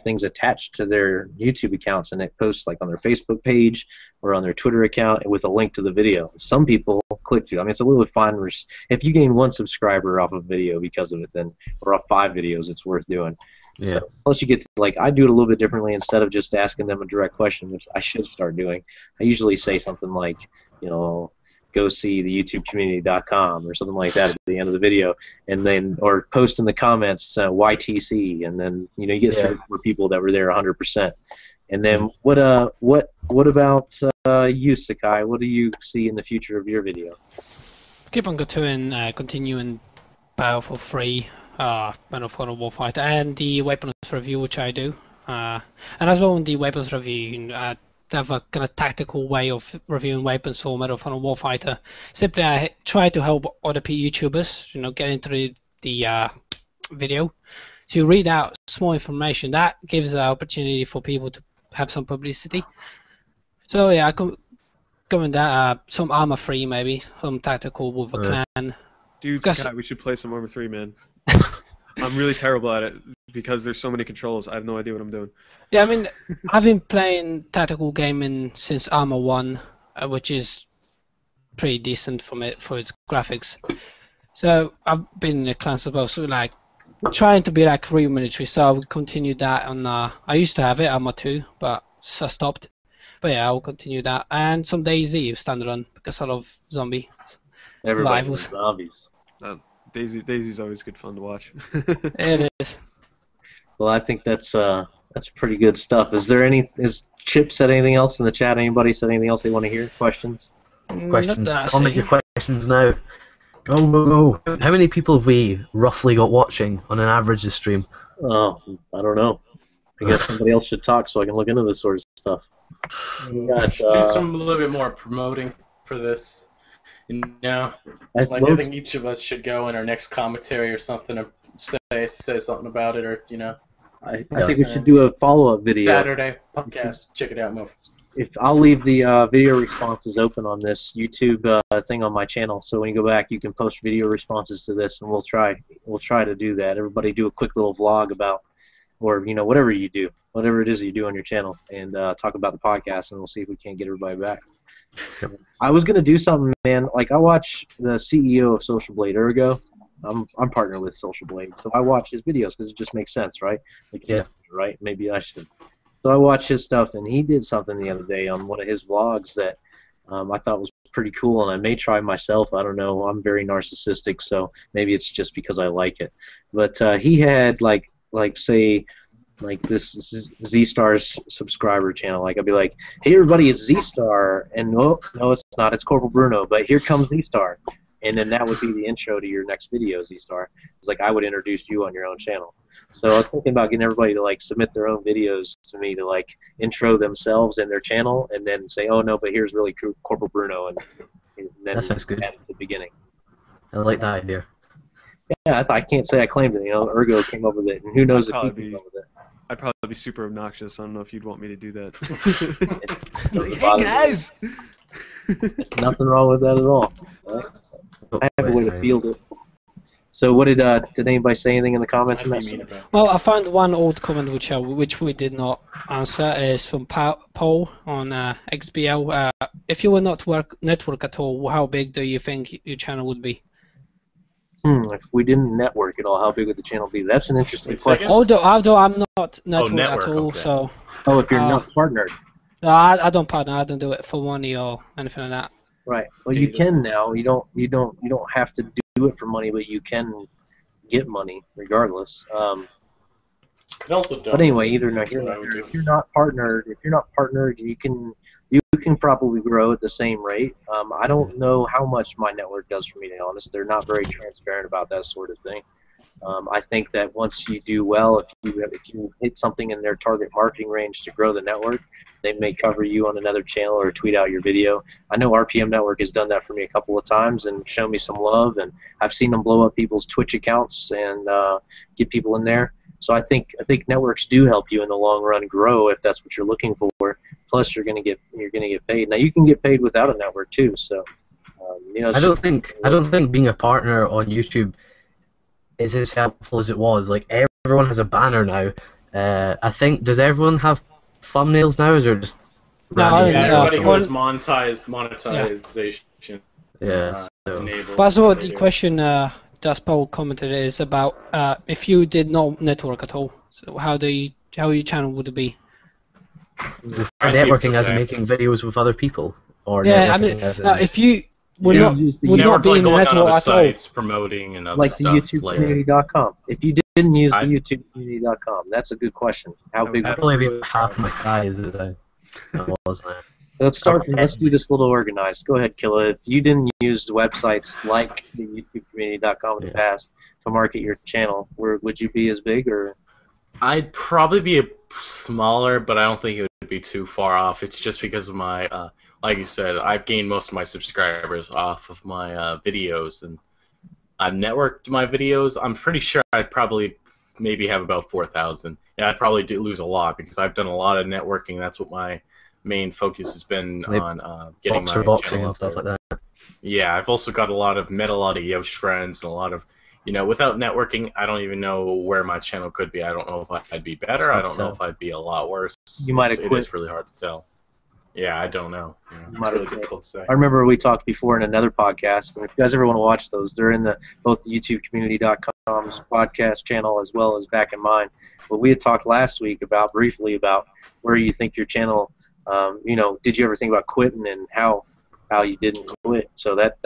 things attached to their YouTube accounts, and it posts like on their Facebook page or on their Twitter account with a link to the video. Some people click through. I mean, it's a little fun. If you gain 1 subscriber off a video because of it, then or off 5 videos, it's worth doing. Yeah. So, plus, you get to, like, I do it a little bit differently. Instead of just asking them a direct question, which I should start doing, I usually say something like, you know, go see the YouTubeCommunity.com or something like that at the end of the video, and then or post in the comments YTC, and then you know you get 34 people that were there 100%. And then what about you, Sakai? What do you see in the future of your video? Keep on continuing Battlefield 3, Medal of Honor Warfighter, and the weapons review, which I do, and as well in the weapons review. Have a kind of tactical way of reviewing weapons for Medal of Honor Warfighter. Simply, I try to help other YouTubers, you know, get into the video to read out small information that gives an opportunity for people to have some publicity. So yeah, I comment that some Arma 3 maybe, some tactical with a clan. Dude, Scott, we should play some Arma 3, man. I'm really terrible at it because there's so many controls. I have no idea what I'm doing. Yeah, I mean, I've been playing tactical gaming since Arma 1, which is pretty decent for its graphics. So I've been in the clans as well, so like trying to be like real military. So I will continue that on. I used to have it Arma 2, but I stopped. But yeah, I will continue that, and some DayZ standard run because I love zombie Everybody loves zombies. DayZ's always good fun to watch. It is. Well, I think that's pretty good stuff. Is Chip said anything else in the chat? Anybody said anything else they want to hear? Questions? Questions. Comment your questions now. Go, go, go. How many people have we roughly got watching on an average this stream? Oh, I don't know. I guess somebody else should talk so I can look into this sort of stuff. Do some a little bit more promoting for this. You know, I think each of us should go in our next commentary or something and say something about it, or you know. I think we should do a follow-up video. Saturday podcast. Check it out, Mo. I'll leave the video responses open on this YouTube thing on my channel, so when you go back, you can post video responses to this, and we'll try to do that. Everybody do a quick little vlog about, or you know, whatever you do, whatever it is you do on your channel, and talk about the podcast, and we'll see if we can't get everybody back. I was gonna do something, man. Like I watch the CEO of Social Blade, Ergo. I'm partnered with Social Blade, so I watch his videos because it just makes sense, right? Like, yeah. Right? Maybe I should. So I watched his stuff, and he did something the other day on one of his vlogs that I thought was pretty cool, and I may try myself. I don't know. I'm very narcissistic, so maybe it's just because I like it. But he had like say. Like this Z-Star's subscriber channel. Like I'd be like, hey everybody, it's Z-Star, and no it's not, it's Corporal Bruno, but here comes Z-Star. And then that would be the intro to your next video, Z-Star. It's like I would introduce you on your own channel. So I was thinking about getting everybody to like submit their own videos to me to like intro themselves and their channel, and then say, oh no, but here's really Corporal Bruno, and then that sounds good. At the beginning. I like that idea. Yeah, I can't say I claimed it. You know, Ergo came up with it, and who knows if he came up with it. I'd probably be super obnoxious. I don't know if you'd want me to do that. Hey guys! There's nothing wrong with that at all. Right? I have a way to field it. So what did anybody say anything in the comments? Well, I found one old comment which we did not answer. Is from Paul on XBL. If you were not network at all, how big do you think your channel would be? If we didn't network at all, how big would the channel be? That's an interesting question. Although I'm not network at all, okay. So. Oh, if you're not partnered. No, I don't partner. I don't do it for money or anything like that. Right. Well, you can now. You don't have to do it for money, but you can get money regardless. And also, But anyway, either that's here what or I would there, do. if you're not partnered, you can probably grow at the same rate. I don't know how much my network does for me, to be honest. They're not very transparent about that sort of thing. I think that once you do well, if you hit something in their target marketing range to grow the network, they may cover you on another channel or tweet out your video. I know RPM Network has done that for me a couple of times and shown me some love, and I've seen them blow up people's Twitch accounts and get people in there. So I think networks do help you in the long run grow if that's what you're looking for. Plus, you're gonna get paid. Now you can get paid without a network too. So I don't think being a partner on YouTube is as helpful as it was. Like, everyone has a banner now. I think, does everyone have thumbnails now, or is it just No, random Yeah, people? everybody who has monetization Yeah, so enabled. But as well, the video. question that Paul commented is about if you did no network at all, so how your channel would be? networking as making videos with other people, or Yeah, I networking mean, as in, now if you would Yeah. not use the would Network, not be like in the going on network other at all. sites, promoting and other like the stuff. YouTubeCommunity.com. If you didn't use the I- YouTubeCommunity.com, that's a good question. How big? I probably be half my size as I was now. Let's start from. Let's do this a little organized. Go ahead, Killa. If you didn't use websites like the YouTubeCommunity.com in the past to market your channel, would you be as big or? I'd probably be smaller, but I don't think it would be too far off. It's just because of my, like you said, I've gained most of my subscribers off of my videos, and I've networked my videos. I'm pretty sure I'd probably maybe have about 4,000. Yeah, I'd probably lose a lot because I've done a lot of networking. That's what my main focus has been Like on getting my boxing channel and up stuff there. like that. Yeah, I've also met a lot of Yosh friends and a lot of, without networking, I don't even know where my channel could be. I don't know if I'd be better. I don't know if I'd be a lot worse. You might have It quit. is really hard to tell. Yeah, I don't know. You might It's really have quit. difficult to say. I remember we talked before in another podcast, and if you guys ever want to watch those, they're in both the YouTubeCommunity.com's podcast channel as well as back in mine. But we had talked last week briefly about where you think your channel, did you ever think about quitting and how you didn't quit? So that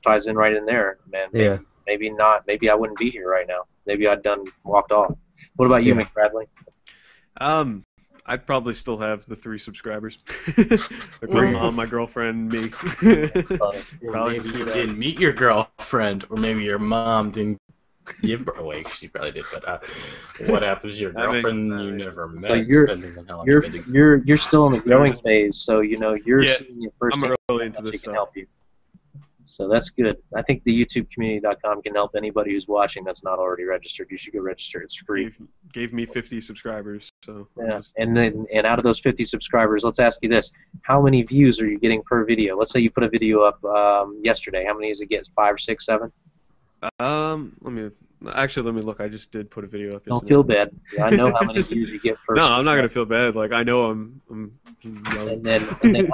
ties in right in there, man. Yeah. Maybe not. Maybe I wouldn't be here right now. Maybe I'd walked off. What about you, Yeah. McBradley? I'd probably still have the 3 subscribers. Like my mom, my girlfriend, me. Probably just Maybe be you that. didn't meet your girlfriend, or maybe your mom didn't give her away. She probably did, but what happens to your That makes girlfriend sense. you never met? So you're depending on how long you've been together. you're still in the growing phase, so you're Yeah, seeing it first. I'm early into She this can stuff. help you. So that's good. I think the YouTubeCommunity.com can help anybody who's watching that's not already registered. You should get registered. It's free. Gave me 50 subscribers, so Yeah. And out of those 50 subscribers, let's ask you this: how many views are you getting per video? Let's say you put a video up yesterday. How many does it get? 5 or 6, 7? let me look. I just did put a video up. Don't yesterday. feel bad. I know how many views you get per. No, I'm not gonna feel bad. Like I know I'm young. And then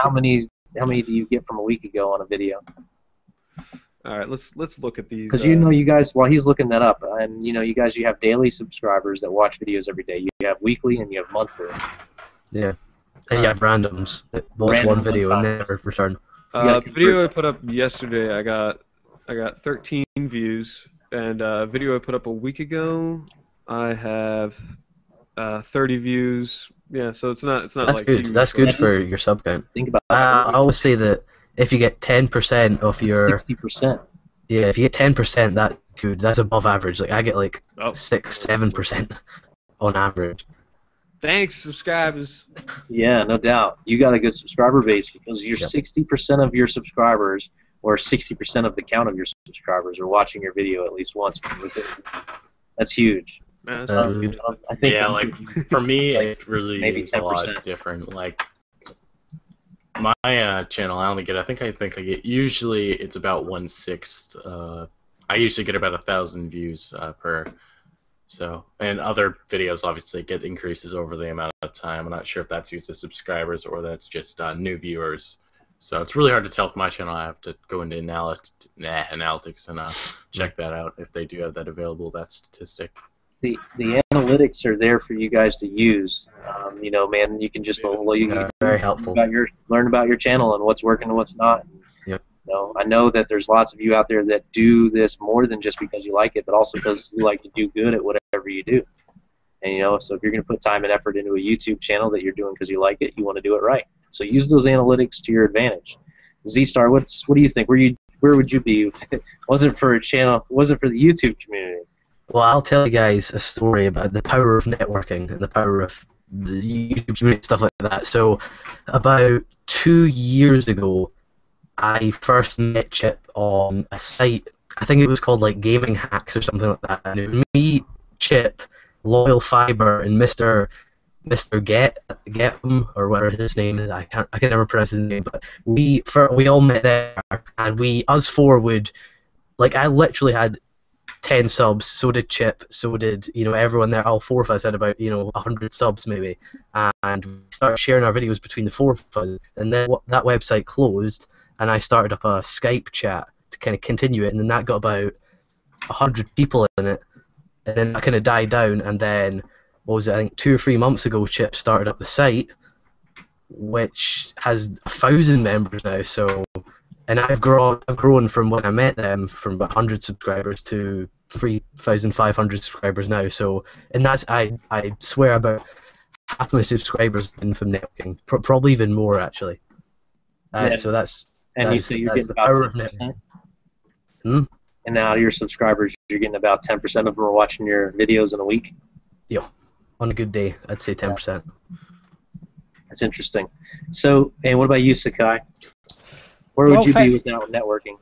how many do you get from a week ago on a video? All right, let's look at these. Because you guys, while he's looking that up, and you guys, you have daily subscribers that watch videos every day. You have weekly and you have monthly. Yeah. And you have randoms that watch Random one video one and never return. gotta The video I convert. put up yesterday, I got 13 views, and video I put up a week ago, I have 30 views. Yeah, so it's not That's like good. huge, That's but- good for your sub count. Think about I always say that if you get 10% of your 60%. if you get 10%, that's good. That's above average. Like I get like Oh, 6-7% on average. thanks, subscribers. Yeah, no doubt. You got a good subscriber base because you're Yep. 60% of your subscribers, or 60% of the count of your subscribers, are watching your video at least once. That's huge. Man, that's Uh, pretty good. I think. Yeah, like for me, it really maybe is a lot 10%. different. Like my channel, I think I get usually it's about 1/6. I usually get about 1,000 views per. So, and other videos obviously get increases over the amount of time. I'm not sure if that's used as subscribers or that's just new viewers. So it's really hard to tell with my channel. I have to go into analytics and check that out if they do have that available, that statistic. the analytics are there for you guys to use. Man, you can just Very helpful. learn about your channel and what's working and what's not. Yep. I know that there's lots of you out there that do this more than just because you like it, but also because you like to do good at whatever you do. And so if you're going to put time and effort into a YouTube channel that you're doing because you like it, you want to do it right. So use those analytics to your advantage. Z-Star, what do you think? Where would you be if it wasn't for a channel, wasn't for the YouTube community? Well, I'll tell you guys a story about the power of networking and the power of the YouTube community, stuff like that. So, about 2 years ago, I first met Chip on a site. I think it was called like Gaming Hacks or something like that. And it was me, Chip, Loyal Fiber, and Mr. Getham, or whatever his name is. I can never pronounce his name, but we all met there, and us four would, like, I literally had 10 subs, so did Chip, so did everyone there. All four of us had about 100 subs maybe, and we started sharing our videos between the four of us. And then that website closed, and I started up a Skype chat to kind of continue it, and then that got about 100 people in it, and then that kind of died down. And then what was it? I think 2 or 3 months ago, Chip started up the site, which has 1,000 members now. So, and I've grown from when I met them from about 100 subscribers to 3,500 subscribers now. So, and that's I swear about half my subscribers have been from networking, probably even more actually. Yeah. So that's you say you're getting the about power of 10%? networking. And out of your subscribers, you're getting about 10% of them are watching your videos in a week? Yep. On a good day, I'd say 10%. That's interesting. So, and what about you, Sakai? Where would you be without networking?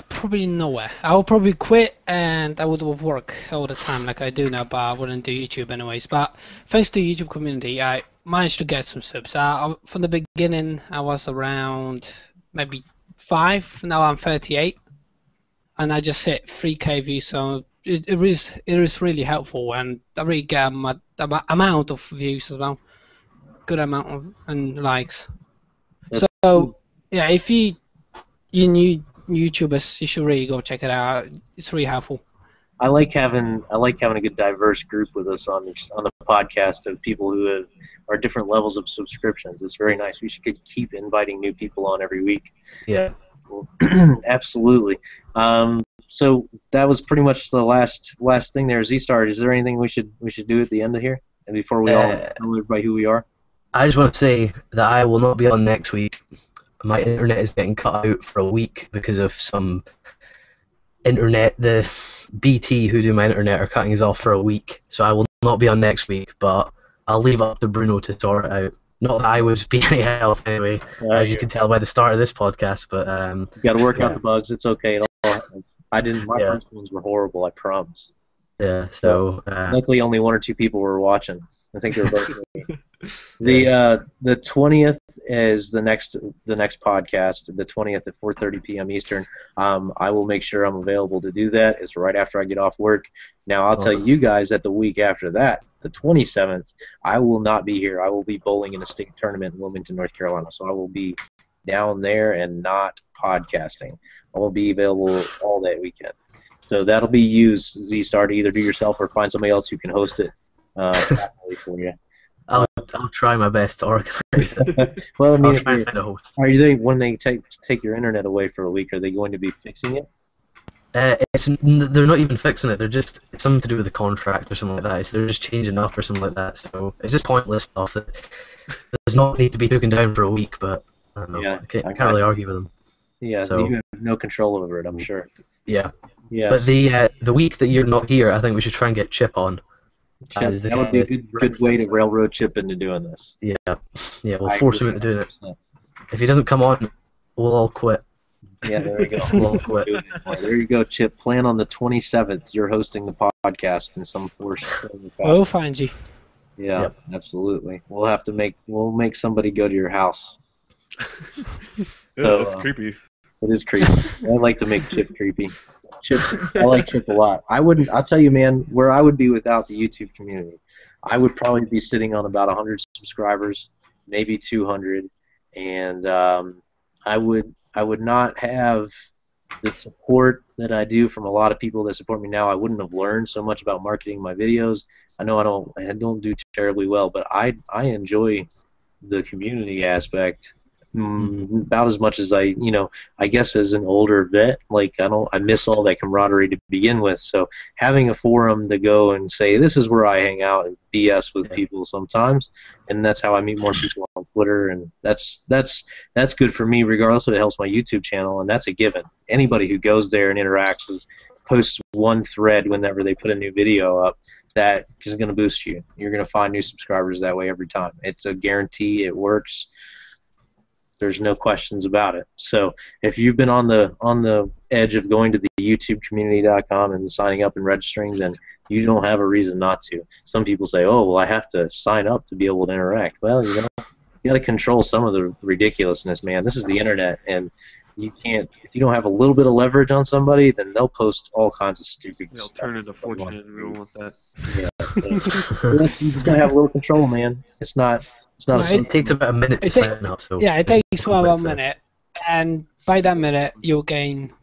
Probably nowhere. I would probably quit and I would work all the time like I do now, but I wouldn't do YouTube anyways. But thanks to the YouTube community, I managed to get some subs. From the beginning, I was around maybe 5. Now I'm 38. And I just hit 3K views, so it is really helpful, and I really get the amount of views as well, good amount of and likes. That's so yeah, if you new YouTubers, you should really go check it out. It's really helpful. I like having a good diverse group with us on the podcast of people who are different levels of subscriptions. It's very nice. We should keep inviting new people on every week. Yeah. Absolutely. So that was pretty much the last thing there. Z-Star, is there anything we should do at the end of here, and before we all tell everybody who we are? I just want to say that I will not be on next week. My internet is getting cut out for a week because of some internet. The BT who do my internet are cutting us off for a week, so I will not be on next week. But I'll leave it up to Bruno to sort it out. Not that I would be any help anyway, as you can tell by the start of this podcast. But you got to work out the bugs. It's okay. My first ones were horrible. I promise. Yeah. So luckily, only 1 or 2 people were watching. I think they were both. The 20th is the next podcast. The 20th at 4:30 p.m. Eastern. I will make sure I'm available to do that. It's right after I get off work. Now I'll tell you guys that the week after that, the 27th, I will not be here. I will be bowling in a state tournament in Wilmington, North Carolina. So I will be down there and not podcasting. I will be available all that weekend. So that'll be used, Z-Star, to either do yourself or find somebody else who can host it for you. I'll try my best to organize it. Well, I mean, I'll try and find a host. When they take your internet away for a week, are they going to be fixing it? They're not even fixing it. They're just something to do with the contract or something like that. They're just changing up or something like that. So it's just pointless stuff that does not need to be taken down for a week. But I don't know. Yeah, I can't really argue with them. Yeah, so you have no control over it, I'm sure. Yeah. Yeah. But the week that you're not here, I think we should try and get Chip on. Chip, that would be a good way to railroad Chip into doing this. Yeah. Yeah, we'll force him into doing it. If he doesn't come on, we'll all quit. Yeah, there you go. We'll all quit. There you go, Chip. Plan on the 27th. You're hosting the podcast in some force. We'll find you. Yeah, absolutely. We'll make somebody go to your house. That's creepy. It is creepy. I like to make Chip creepy. I like Chip a lot. I'll tell you, man, where I would be without the YouTube community. I would probably be sitting on about 100 subscribers, maybe 200, and I would not have the support that I do from a lot of people that support me now. I wouldn't have learned so much about marketing my videos. I know I don't do terribly well, but I enjoy the community aspect about as much as I guess as an older vet, like I miss all that camaraderie to begin with. So having a forum to go and say, this is where I hang out and BS with people sometimes, and that's how I meet more people on Twitter, and that's good for me regardless. It helps my YouTube channel, and that's a given. Anybody who goes there and interacts with, posts one thread whenever they put a new video up, that is going to boost you. You're going to find new subscribers that way every time. It's a guarantee. It works. There's no questions about it. So if you've been on the edge of going to the YouTubeCommunity.com and signing up and registering, then you don't have a reason not to. Some people say, "Oh, well, I have to sign up to be able to interact." Well, you got to control some of the ridiculousness, man. This is the internet, and you can't. If you don't have a little bit of leverage on somebody, then they'll post all kinds of stupid They'll stuff. turn into fortune, and we don't want that. Yeah, you just gotta have a little control, man. It's not It takes about a minute to sign up. So yeah, it takes about a minute, and by that minute you'll gain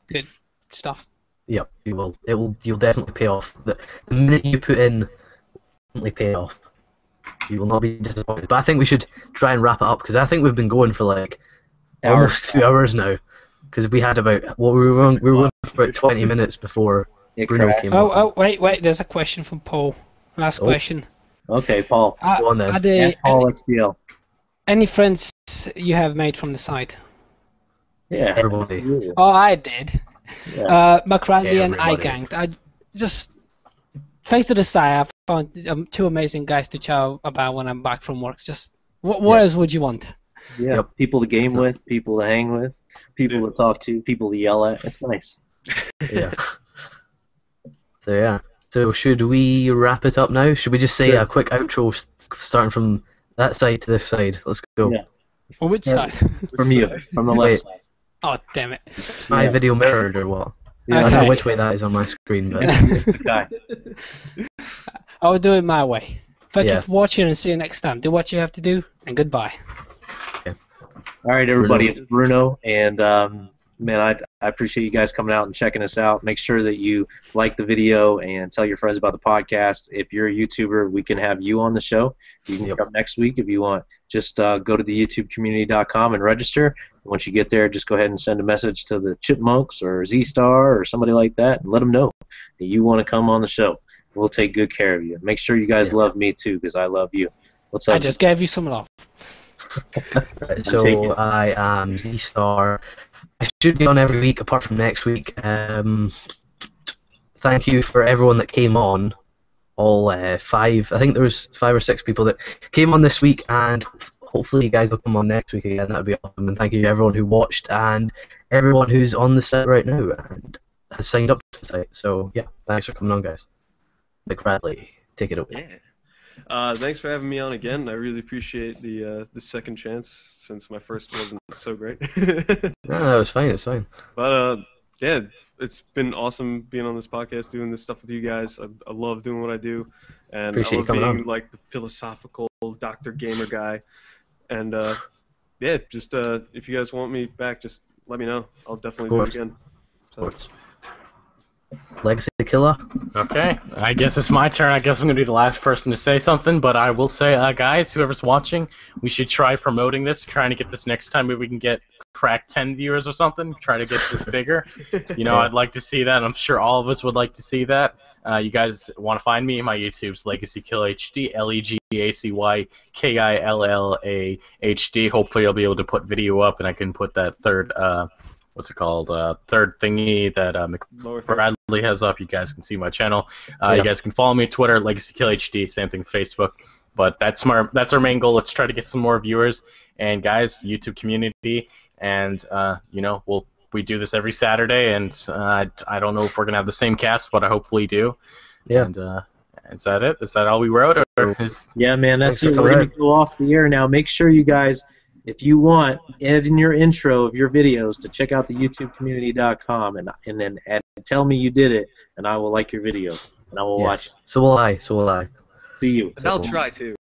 good stuff. Yep, you will. You'll definitely pay off. The minute you put in, will definitely pay off. You will not be disappointed. But I think we should try and wrap it up because I think we've been going for like almost 2 hours now. Because we had about we were going for about 20 minutes before Bruno came on. Oh, wait! There's a question from Paul. Last question. Okay, Paul. Go on then. Ask Paul XBL. Any friends you have made from the site? Yeah, Everybody. absolutely. Oh, I did. Yeah. McRandy and Everybody. iGanked. I just, thanks to the site, I found two amazing guys to chat about when I'm back from work. Just, what else would you want? Yeah, Yep. people to game with, people to hang with, people to talk to, people to yell at. It's nice. Yeah. So yeah. So should we wrap it up now? Should we just say a quick outro starting from that side to this side? Let's go. Yeah. On which Yeah. side? From you, from the left Wait. side. Oh, damn it. Is my video mirrored or what? Yeah. I don't know Okay. which way that is on my screen, but Okay. I'll do it my way. Thank Yeah. you for watching and see you next time. Do what you have to do, and goodbye. All right, everybody, Bruno. it's Bruno, and man, I appreciate you guys coming out and checking us out. Make sure that you like the video and tell your friends about the podcast. If you're a YouTuber, we can have you on the show. You can come next week if you want. Just go to the YouTubeCommunity.com and register. Once you get there, just go ahead and send a message to the Chipmunks or Z-Star or somebody like that and let them know that you want to come on the show. We'll take good care of you. Make sure you guys love me, too, because I love you. What's up? I just gave you some love. Right, taking so it. I am Z-Star. I should be on every week apart from next week. Thank you for everyone that came on. All five, I think there was 5 or 6 people that came on this week, and hopefully you guys will come on next week again. That would be awesome. And thank you to everyone who watched and everyone who's on the site right now and has signed up to the site. So yeah, thanks for coming on, guys. McBradley, take it away. Yeah. Thanks for having me on again. I really appreciate the second chance since my first wasn't so great. No, it was fine. It was fine. But yeah, it's been awesome being on this podcast, doing this stuff with you guys. I love doing what I do, and Appreciate I you love coming being on. like the philosophical Dr. Gamer guy. And yeah, just if you guys want me back, just let me know. I'll definitely do it course. again. Of course. Legacy Killer. Okay, I guess it's my turn. I guess I'm going to be the last person to say something, but I will say, guys, whoever's watching, we should try promoting this, trying to get this next time. Maybe we can get crack 10 viewers or something, try to get this bigger. You know, I'd like to see that. I'm sure all of us would like to see that. You guys want to find me? My YouTube's Legacy Kill HD, LEGACYKILLAHD. Hopefully I'll be able to put video up, and I can put that third, what's it called, third thingy that Lower third. Bradley has up. You guys can see my channel. You guys can follow me on Twitter, Legacy Kill HD, same thing with Facebook. But that's our main goal. Let's try to get some more viewers. And guys, YouTube community, and you know, we do this every Saturday, and I don't know if we're gonna have the same cast, but I hopefully do. Yeah. And is that it? Is that all we wrote? Or is... Yeah, man, that's Thanks it. for We're coming going to go off the air now. Make sure you guys, if you want, add in your intro of your videos to check out the YouTubeCommunity.com and then tell me you did it, and I will like your video, and I will watch it. So will I. So will I. See you. And I'll try to.